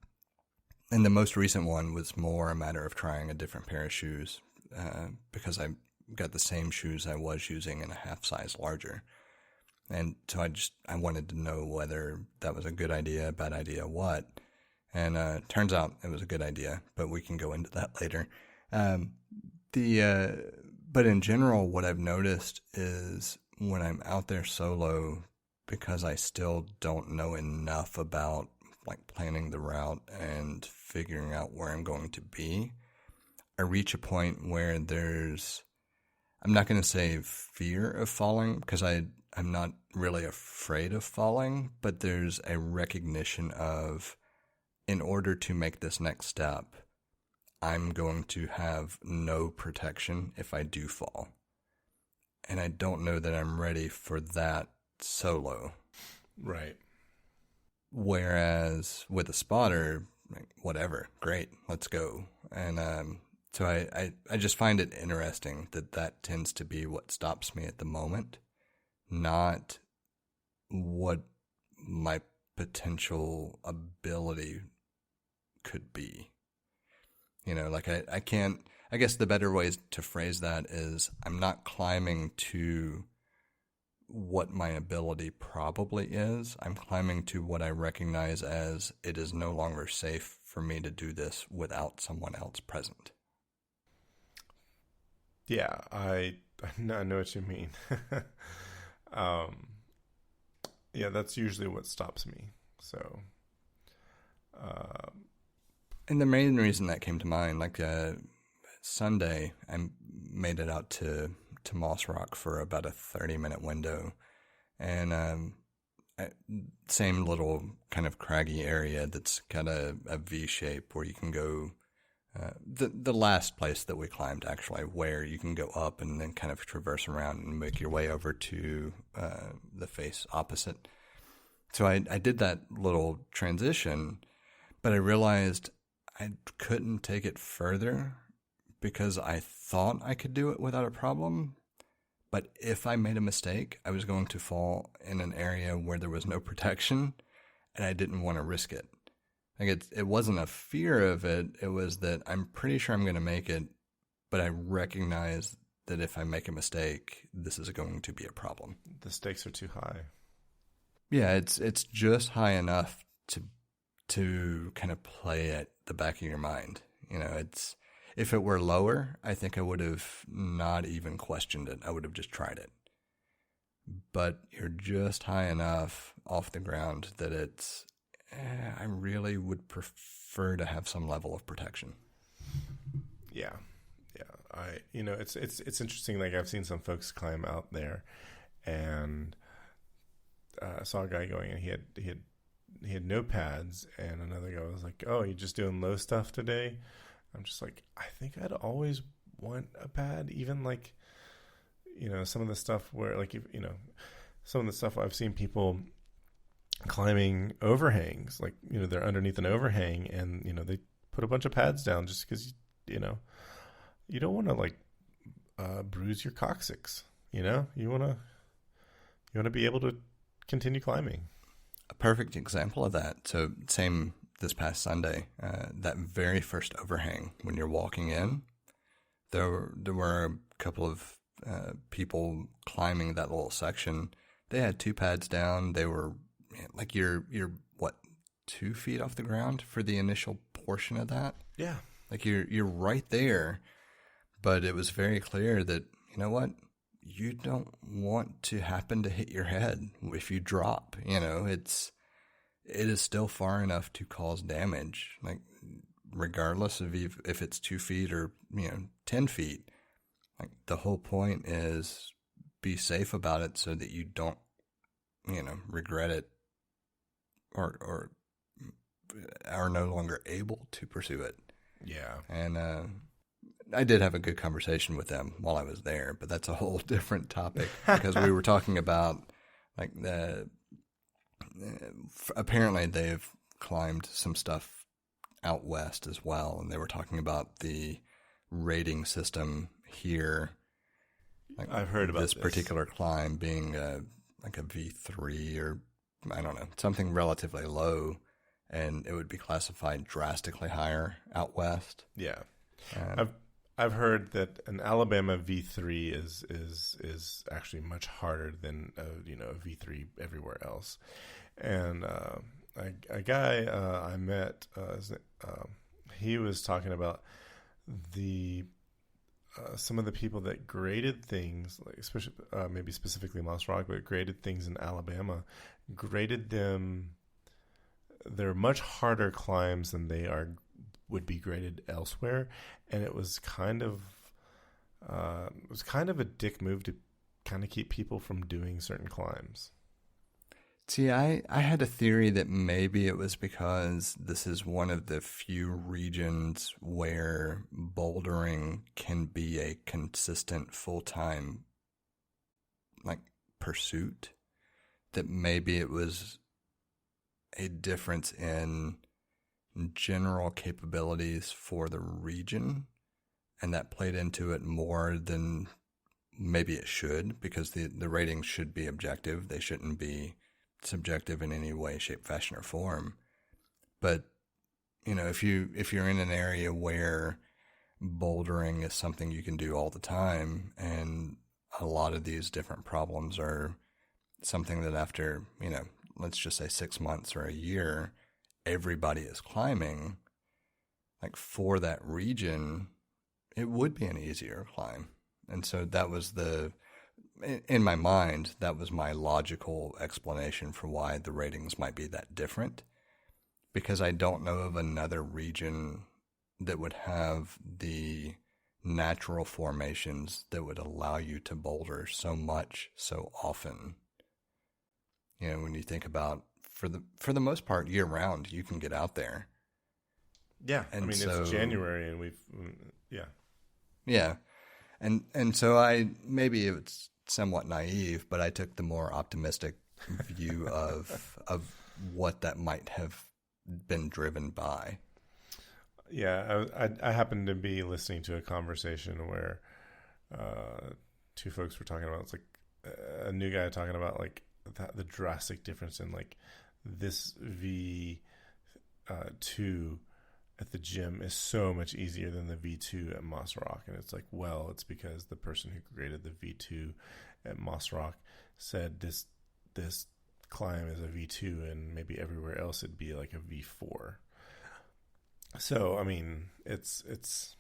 the most recent one was more a matter of trying a different pair of shoes, because I got the same shoes I was using in a half size larger. And so I wanted to know whether that was a good idea, bad idea, what. And turns out it was a good idea, but we can go into that later. But in general, what I've noticed is when I'm out there solo, because I still don't know enough about like planning the route and figuring out where I'm going to be, I reach a point where I'm not going to say fear of falling, because I'm not really afraid of falling, but there's a recognition of, in order to make this next step, I'm going to have no protection if I do fall. And I don't know that I'm ready for that solo. right. Whereas with a spotter, like, whatever, great, let's go. And so I just find it interesting that tends to be what stops me at the moment, not what my potential ability could be. Like I guess the better way to phrase that is, I'm not climbing to what my ability probably is. I'm climbing to what I recognize as it is no longer safe for me to do this without someone else present. Yeah, I know what you mean. Yeah, that's usually what stops me. So, and the main reason that came to mind, like Sunday, I made it out to Moss Rock for about a 30-minute window, and same little kind of craggy area that's got a V shape where you can go. The last place that we climbed, actually, where you can go up and then kind of traverse around and make your way over to the face opposite. So I did that little transition, but I realized I couldn't take it further because I thought I could do it without a problem. But if I made a mistake, I was going to fall in an area where there was no protection, and I didn't want to risk it. Like it wasn't a fear of it. It was that I'm pretty sure I'm going to make it, but I recognize that if I make a mistake, this is going to be a problem. The stakes are too high. Yeah, it's just high enough to kind of play at the back of your mind. It's if it were lower, I think I would have not even questioned it. I would have just tried it. But you're just high enough off the ground that it's. I really would prefer to have some level of protection. Yeah. It's interesting. Like, I've seen some folks climb out there, and I saw a guy going, and he had no pads, and another guy was like, "Oh, you're just doing low stuff today?" I'm just like, I think I'd always want a pad, even like, some of the stuff where like, some of the stuff I've seen people climbing overhangs, like, they're underneath an overhang, and they put a bunch of pads down just because you don't want to like bruise your coccyx. You want to be able to continue climbing. A perfect example of that. So same this past Sunday, that very first overhang when you're walking in, there were a couple of people climbing that little section, they had 2 pads down. They were like, you're what, 2 feet off the ground for the initial portion of that? Yeah. Like you're right there, but it was very clear that, you know what, you don't want to happen to hit your head if you drop. It is still far enough to cause damage, like regardless of if it's 2 feet or 10 feet. Like the whole point is be safe about it so that you don't regret it or are no longer able to pursue it. Yeah. And I did have a good conversation with them while I was there, but that's a whole different topic because we were talking about like apparently they've climbed some stuff out west as well, and they were talking about the rating system here. Like I've heard about this particular climb being like a V3 or I don't know, something relatively low, and it would be classified drastically higher out west. Yeah. I've heard that an Alabama V3 is actually much harder than a V3 everywhere else. And a guy I met, he was talking about the some of the people that graded things, like especially maybe specifically Moss Rock, but graded things in Alabama, graded them. They're much harder climbs than they would be graded elsewhere, and it was kind of a dick move to kind of keep people from doing certain climbs. See, I had a theory that maybe it was because this is one of the few regions where bouldering can be a consistent full-time pursuit, that maybe it was a difference in general capabilities for the region, and that played into it more than maybe it should, because the ratings should be objective. They shouldn't be subjective in any way, shape, fashion, or form. But if you're in an area where bouldering is something you can do all the time, and a lot of these different problems are something that after let's just say 6 months or a year, everybody is climbing, like for that region, it would be an easier climb. And so that was in my mind, that was my logical explanation for why the ratings might be that different, because I don't know of another region that would have the natural formations that would allow you to boulder so much, so often. When you think about, for the most part, year round, you can get out there. Yeah, and it's January, and yeah, and so maybe it's somewhat naive, but I took the more optimistic view of what that might have been driven by. Yeah, I happened to be listening to a conversation where 2 folks were talking about, it's like a new guy talking about like the drastic difference in like this V2 at the gym is so much easier than the V2 at Moss Rock. And it's like, well, it's because the person who graded the V2 at Moss Rock said this climb is a V2 and maybe everywhere else it'd be like a V4. So, I mean, it's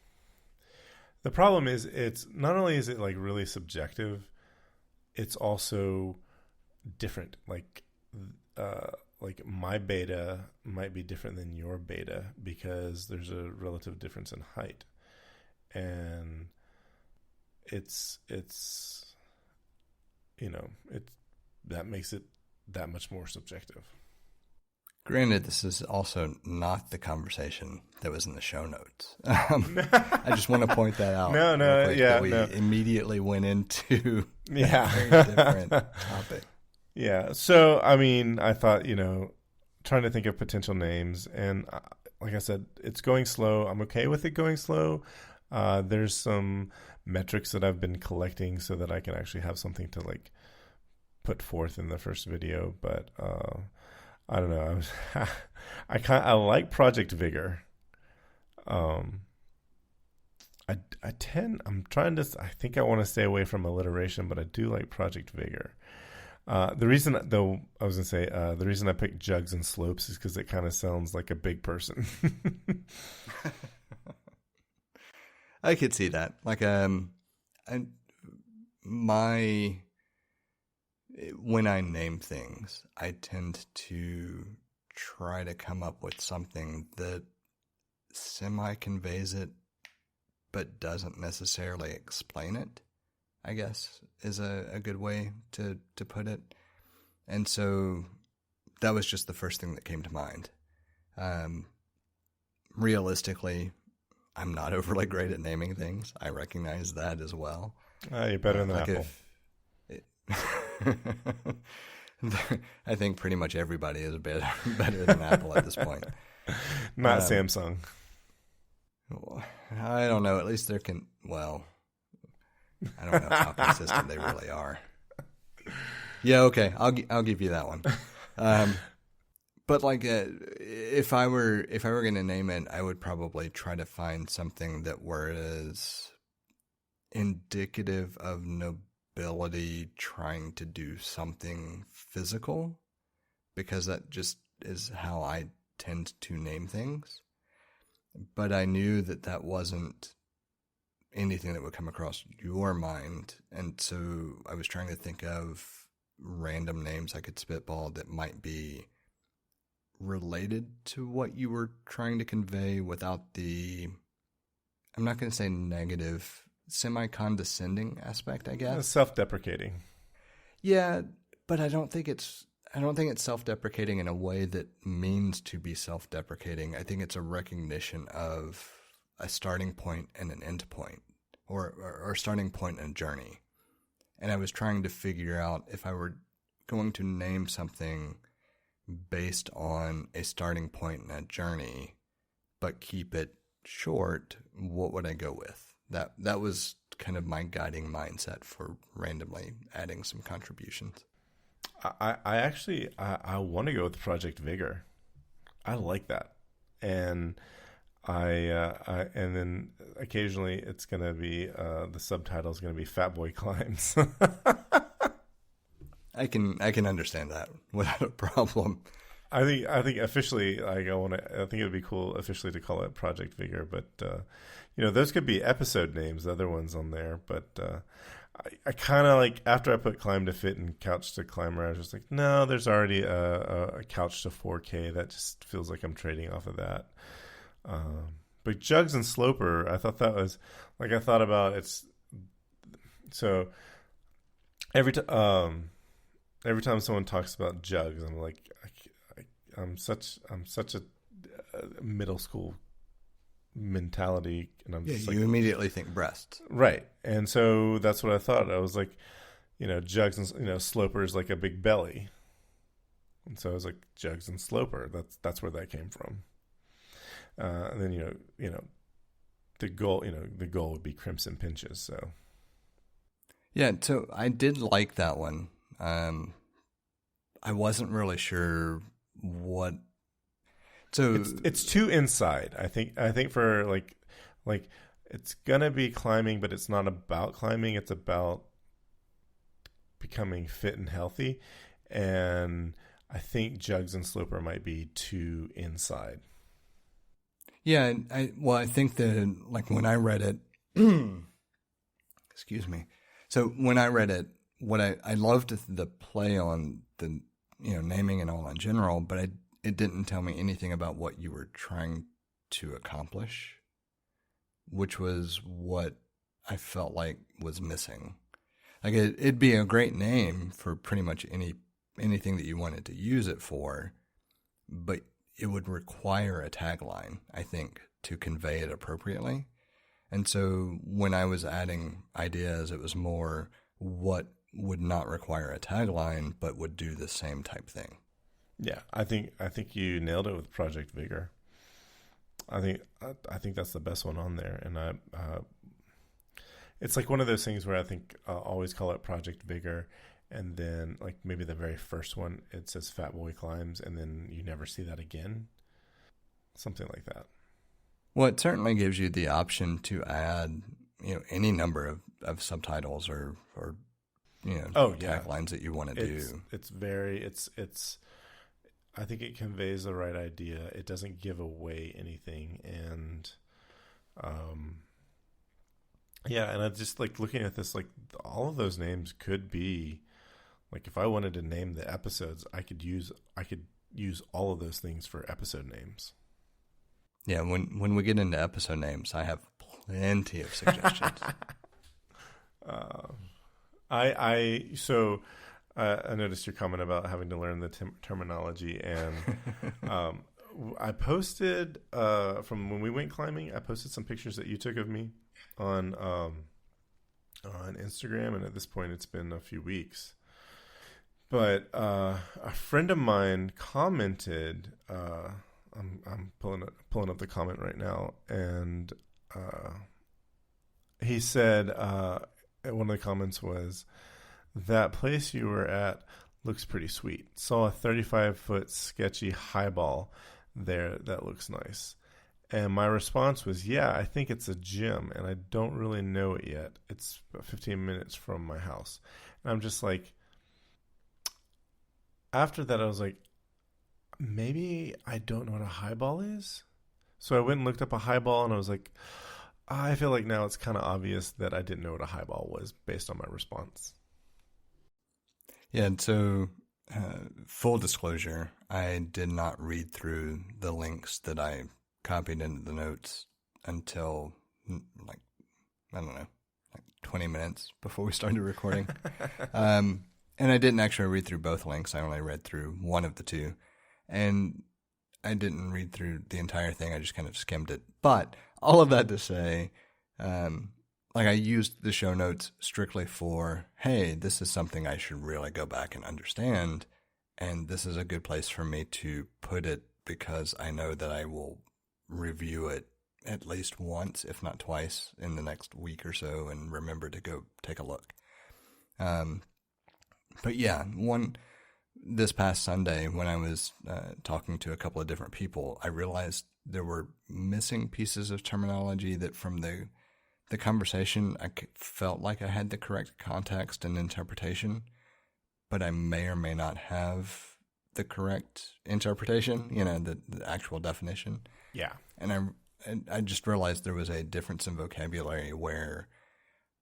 the problem is, it's not only is it like really subjective, it's also different. Like my beta might be different than your beta because there's a relative difference in height, and it's that makes it that much more subjective. Granted, this is also not the conversation that was in the show notes. I just want to point that out. We immediately went into a very different topic. Yeah. So, I mean, I thought, trying to think of potential names, and like I said, it's going slow. I'm okay with it going slow. There's some metrics that I've been collecting so that I can actually have something to like put forth in the first video, but I don't know. I like Project Vigor. I I think I want to stay away from alliteration, but I do like Project Vigor. The reason I picked Jugs and Slopes is because it kind of sounds like a big person. I could see that. Like, when I name things, I tend to try to come up with something that semi-conveys it, but doesn't necessarily explain it, I guess, is a good way to put it. And so that was just the first thing that came to mind. Realistically, I'm not overly great at naming things. I recognize that as well. You're better than Apple. I think pretty much everybody is better than Apple at this point. Not Samsung. I don't know. At least I don't know how consistent they really are. Yeah, okay. I'll give you that one. But like, if I were going to name it, I would probably try to find something that was indicative of nobility trying to do something physical, because that just is how I tend to name things. But I knew that wasn't anything that would come across your mind, and so I was trying to think of random names I could spitball that might be related to what you were trying to convey without the, I'm not going to say negative, semi-condescending aspect, I guess. Self-deprecating. Yeah, but I don't think it's self-deprecating in a way that means to be self-deprecating. I think it's a recognition of a starting point and an end point, or a starting point and a journey. And I was trying to figure out, if I were going to name something based on a starting point and a journey, but keep it short, what would I go with? That was kind of my guiding mindset for randomly adding some contributions. I actually want to go with Project Vigor. I like that, and and then occasionally it's gonna be the subtitle is gonna be Fat Boy Climbs. I can understand that without a problem. I think officially, I think it'd be cool officially to call it Project Vigor, but those could be episode names, the other ones on there. But I kind of like, after I put Climb to Fit and Couch to Climber, I was just like, no, there's already a Couch to 4K. That just feels like I'm trading off of that. But Jugs and Sloper, I thought that was like, I thought about it's so every time someone talks about Jugs, I'm like, I'm such a middle school mentality, and I'm just you immediately think breasts, right? And so that's what I thought. I was like, Jugs and Sloper is like a big belly, and so I was like, Jugs and Sloper. That's where that came from. And then the goal would be Crimson Pinches. So yeah, so I did like that one. I wasn't really sure what. So it's too inside. I think for like it's gonna be climbing, but it's not about climbing. It's about becoming fit and healthy, and I think Jugs and Sloper might be too inside. Yeah, I think that, like, when I read it, excuse me. So when I read it, what I loved the play on the naming and all in general, but it didn't tell me anything about what you were trying to accomplish, which was what I felt like was missing. Like, it'd be a great name for pretty much anything that you wanted to use it for, but it would require a tagline, I think, to convey it appropriately. And so when I was adding ideas, it was more what would not require a tagline, but would do the same type thing. Yeah, I think you nailed it with Project Vigor. I think that's the best one on there, and it's like one of those things where I think I'll always call it Project Vigor, and then like maybe the very first one it says Fat Boy Climbs, and then you never see that again, something like that. Well, it certainly gives you the option to add, any number of subtitles or taglines that you want to do. It's I think it conveys the right idea. It doesn't give away anything. And, and I just like looking at this, like all of those names could be like, if I wanted to name the episodes, I could use all of those things for episode names. Yeah. When we get into episode names, I have plenty of suggestions. I noticed your comment about having to learn the terminology, and I posted from when we went climbing. I posted some pictures that you took of me on Instagram, and at this point, it's been a few weeks. But a friend of mine commented. I'm pulling up the comment right now, and he said one of the comments was, "That place you were at looks pretty sweet. Saw a 35-foot sketchy highball there that looks nice." And my response was, "Yeah, I think it's a gym, and I don't really know it yet. It's about 15 minutes from my house." And I'm just like, after that, I was like, maybe I don't know what a highball is. So I went and looked up a highball, and I was like, I feel like now it's kind of obvious that I didn't know what a highball was based on my response. Yeah, and so full disclosure, I did not read through the links that I copied into the notes until, 20 minutes before we started recording. And I didn't actually read through both links. I only read through one of the two. And I didn't read through the entire thing. I just kind of skimmed it. But all of that to say, I used the show notes strictly for, hey, this is something I should really go back and understand. And this is a good place for me to put it because I know that I will review it at least once, if not twice, in the next week or so and remember to go take a look. But yeah, this past Sunday when I was talking to a couple of different people, I realized there were missing pieces of terminology that from the conversation, I felt like I had the correct context and interpretation, but I may or may not have the correct interpretation, the actual definition. Yeah. And I just realized there was a difference in vocabulary where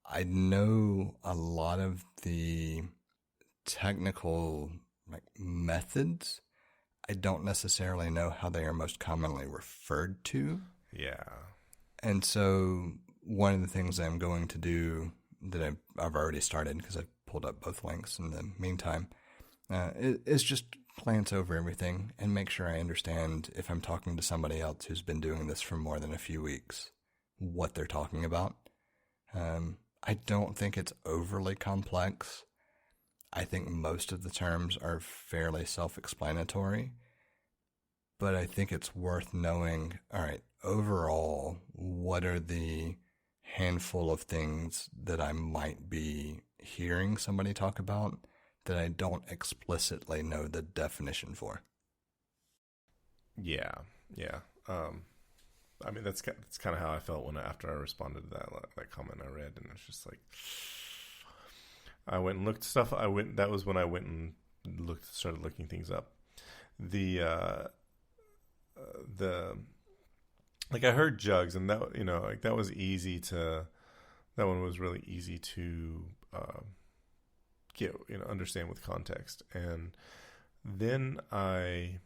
I know a lot of the technical methods. I don't necessarily know how they are most commonly referred to. Yeah. And so one of the things I'm going to do that I've already started because I've pulled up both links in the meantime is just glance over everything and make sure I understand if I'm talking to somebody else who's been doing this for more than a few weeks, what they're talking about. I don't think it's overly complex. I think most of the terms are fairly self-explanatory, but I think it's worth knowing, all right, overall, what are the handful of things that I might be hearing somebody talk about that I don't explicitly know the definition for? Yeah. I mean, that's kind of how I felt after I responded to that comment I read, and it's just like, I went and looked stuff. That was when I went and started looking things up. I heard jugs, and that, that was easy that one was really easy to get, understand with context. And then I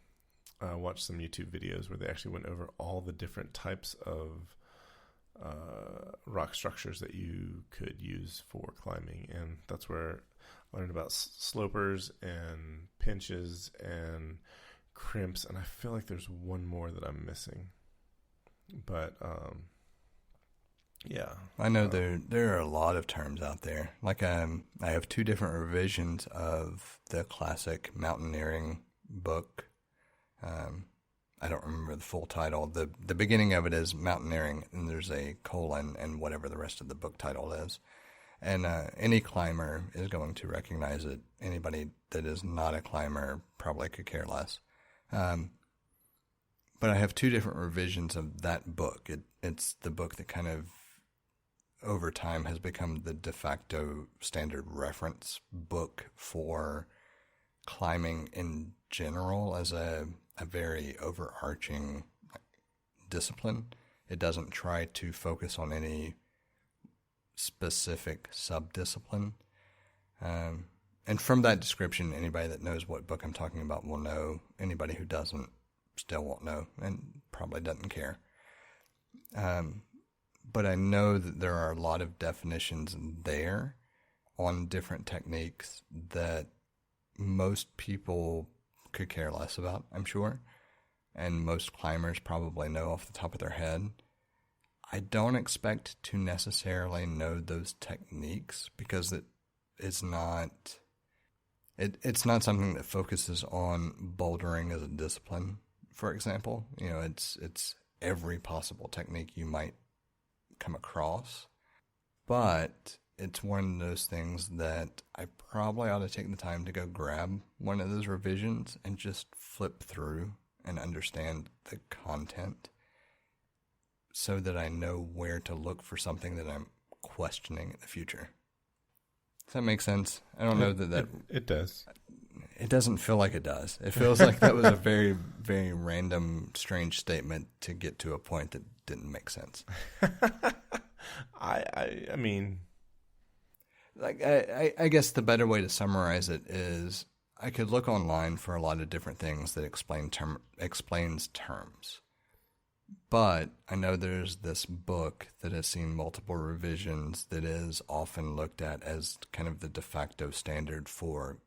watched some YouTube videos where they actually went over all the different types of rock structures that you could use for climbing, and that's where I learned about slopers and pinches and crimps, and I feel like there's one more that I'm missing, but yeah, I know there are a lot of terms out there. I have two different revisions of the classic mountaineering book. I don't remember the full title. The beginning of it is Mountaineering, and there's a colon and whatever the rest of the book title is. And any climber is going to recognize it. Anybody that is not a climber probably could care less. But I have two different revisions of that book. It's the book that kind of, over time, has become the de facto standard reference book for climbing in general as a very overarching discipline. It doesn't try to focus on any specific sub-discipline. And from that description, anybody that knows what book I'm talking about will know. Anybody who doesn't still won't know and probably doesn't care. But I know that there are a lot of definitions there on different techniques that most people could care less about, I'm sure. And most climbers probably know off the top of their head. I don't expect to necessarily know those techniques because it's not something that focuses on bouldering as a discipline, for example. You know, it's every possible technique you might come across. But it's one of those things that I probably ought to take the time to go grab one of those revisions and just flip through and understand the content so that I know where to look for something that I'm questioning in the future. Does that make sense? I don't know that it does. It doesn't feel like it does. It feels like that was a very, very random, strange statement to get to a point that didn't make sense. I mean, like I guess the better way to summarize it is I could look online for a lot of different things that explains terms. But I know there's this book that has seen multiple revisions that is often looked at as kind of the de facto standard for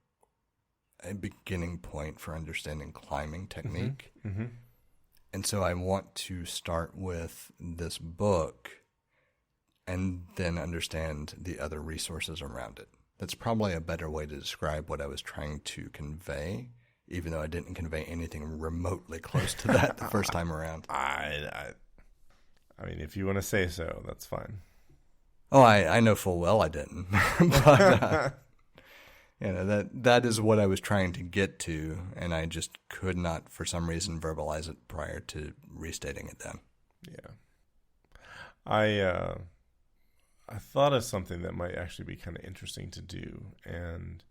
a beginning point for understanding climbing technique. Mm-hmm. Mm-hmm. And so I want to start with this book and then understand the other resources around it. That's probably a better way to describe what I was trying to convey, even though I didn't convey anything remotely close to that the first time around. I mean, if you want to say so, that's fine. Oh, I know full well I didn't. But, you know, that is what I was trying to get to, and I just could not, for some reason, verbalize it prior to restating it then. Yeah. I thought of something that might actually be kind of interesting to do, and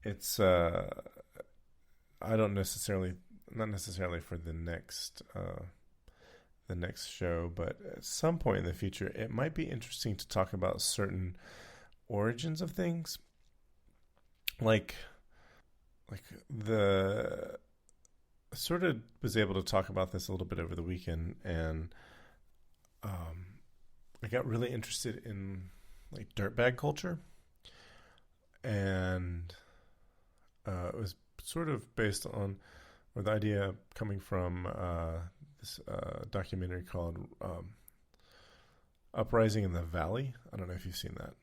it's not necessarily for the next show, but at some point in the future, it might be interesting to talk about certain origins of things, like the sort of was able to talk about this a little bit over the weekend, and I got really interested in like dirtbag culture, and it was sort of based on, or the idea coming from this documentary called Uprising in the Valley. I don't know if you've seen that.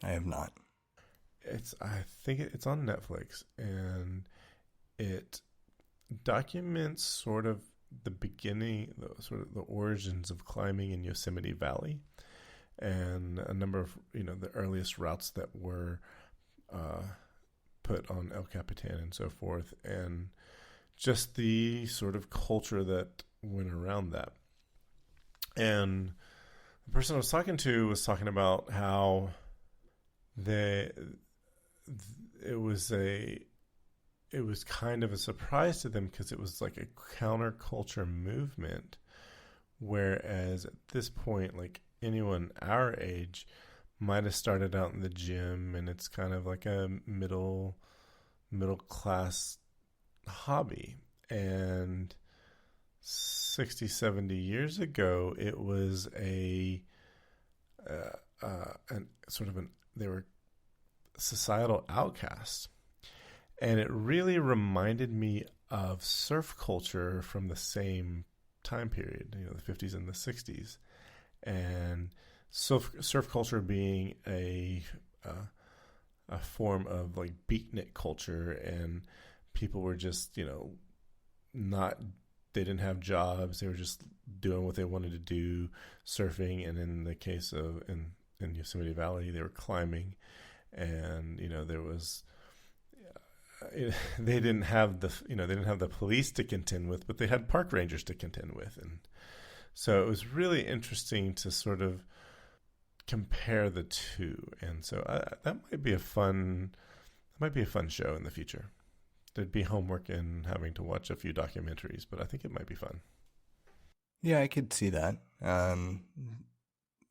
I have not. I think it's on Netflix, and it documents sort of the beginning, the origins of climbing in Yosemite Valley, and a number of the earliest routes that were put on El Capitan and so forth, and just the sort of culture that went around that. And the person I was talking to was talking about how it was kind of a surprise to them because it was like a counterculture movement, whereas at this point, like anyone our age might have started out in the gym, and it's kind of like a middle class hobby. And 60, 70 years ago, it was they were societal outcasts. And it really reminded me of surf culture from the same time period, the 50s and the 60s. And surf culture being a form of like beatnik culture, and people were just, they didn't have jobs. They were just doing what they wanted to do, surfing. And in the case of, in Yosemite Valley, they were climbing. And, there was they didn't have the police to contend with, but they had park rangers to contend with, and so it was really interesting to sort of compare the two. And so that might be a fun show in the future. There'd be homework in having to watch a few documentaries, but I think it might be fun. Yeah, I could see that.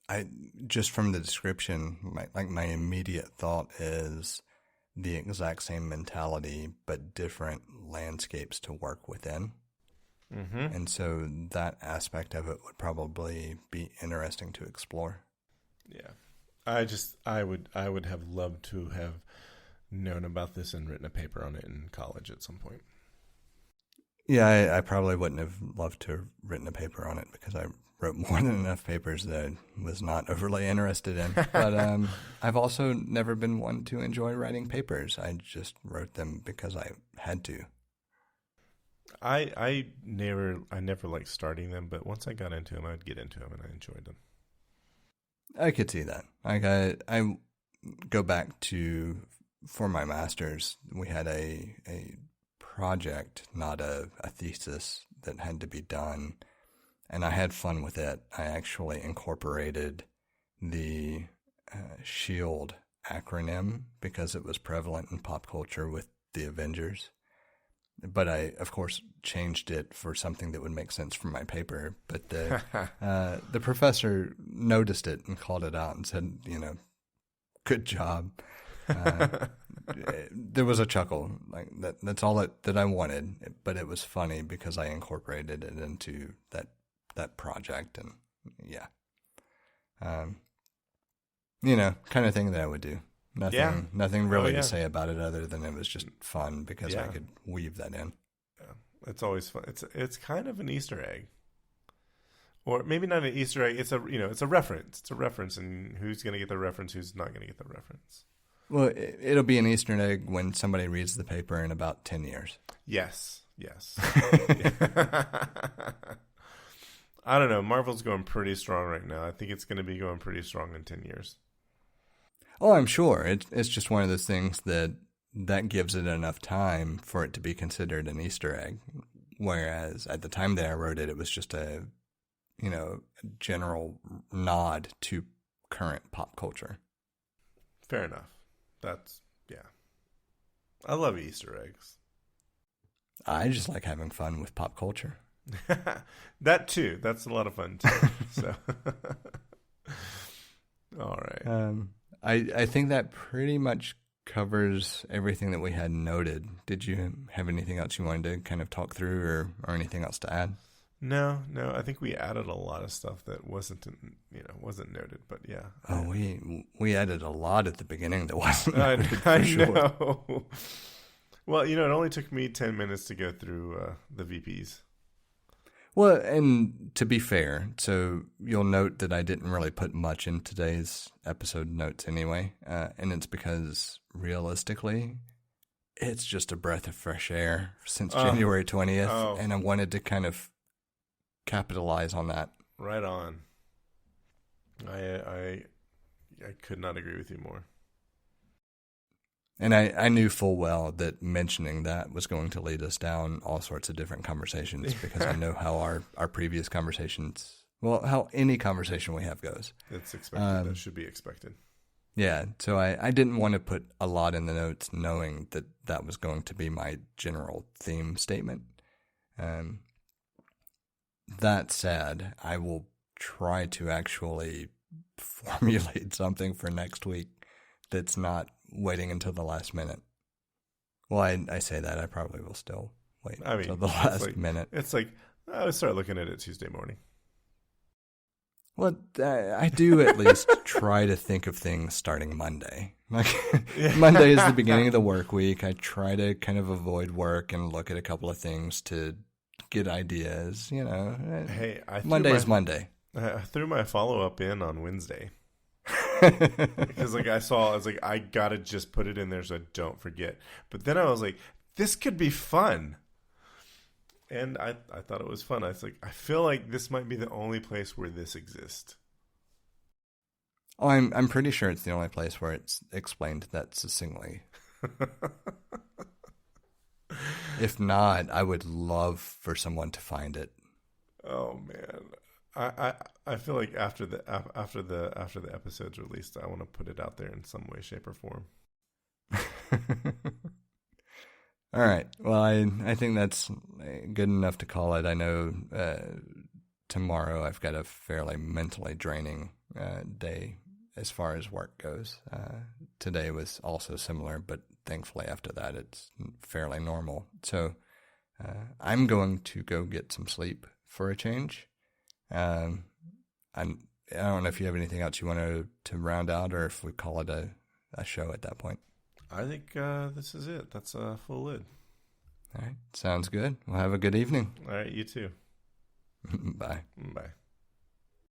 I just from the description, my immediate thought is the exact same mentality, but different landscapes to work within. Mm-hmm. And so that aspect of it would probably be interesting to explore. Yeah. I would have loved to have known about this and written a paper on it in college at some point. Yeah, I probably wouldn't have loved to have written a paper on it because I wrote more than enough papers that I was not overly interested in. But I've also never been one to enjoy writing papers. I just wrote them because I had to. I never liked starting them, but once I got into them, I'd get into them and I enjoyed them. I could see that. Like I go back to, for my master's, we had a project, not a thesis, that had to be done, and I had fun with it. I actually incorporated the SHIELD acronym because it was prevalent in pop culture with the Avengers. But I, of course, changed it for something that would make sense for my paper. But the professor noticed it and called it out and said, good job. There was a chuckle. Like that's all that I wanted. But it was funny because I incorporated it into that project. And yeah. Kind of thing that I would do. Nothing really to say about it other than it was just fun because I could weave that in. Yeah. It's always fun. It's kind of an Easter egg, or maybe not an Easter egg. It's a reference. It's a reference, and who's going to get the reference? Who's not going to get the reference? Well, it'll be an Easter egg when somebody reads the paper in about 10 years. Yes. I don't know. Marvel's going pretty strong right now. I think it's going to be going pretty strong in 10 years. Oh, I'm sure. It's just one of those things that gives it enough time for it to be considered an Easter egg. Whereas at the time that I wrote it, it was just a general nod to current pop culture. Fair enough. I love Easter eggs. I just like having fun with pop culture. That too. That's a lot of fun too. So, all right. I think that pretty much covers everything that we had noted. Did you have anything else you wanted to kind of talk through or anything else to add? No. I think we added a lot of stuff that wasn't noted, but yeah. Oh, we added a lot at the beginning that wasn't noted. I know. Well, it only took me 10 minutes to go through the VPs. Well, and to be fair, so you'll note that I didn't really put much in today's episode notes anyway, and it's because realistically, it's just a breath of fresh air since January 20th, and I wanted to kind of capitalize on that. Right on. I could not agree with you more. And I knew full well that mentioning that was going to lead us down all sorts of different conversations because I know how our previous conversations, how any conversation we have goes. It's expected. That should be expected. Yeah. So I didn't want to put a lot in the notes knowing that was going to be my general theme statement. That said, I will try to actually formulate something for next week that's not waiting until the last minute. Well, I say that. I probably will still wait until the last minute. It's like, I would start looking at it Tuesday morning. Well, I do at least try to think of things starting Monday. Like Monday is the beginning of the work week. I try to kind of avoid work and look at a couple of things to get ideas. Hey, Monday is Monday. I threw my follow-up in on Wednesday. Because I was like, I gotta just put it in there so I don't forget. But then I was like, this could be fun. And I thought it was fun. I was like, I feel like this might be the only place where this exists. Oh, I'm pretty sure it's the only place where it's explained that succinctly. If not, I would love for someone to find it. Oh man, I feel like after the episode's released, I want to put it out there in some way, shape, or form. All right. Well, I think that's good enough to call it. I know tomorrow I've got a fairly mentally draining day as far as work goes. Today was also similar, but thankfully after that it's fairly normal. So I'm going to go get some sleep for a change. I don't know if you have anything else you want to round out, or if we call it a show at that point. I think this is it. That's a full lid. All right. Sounds good. Well, have a good evening. All right. You too. Bye. Bye.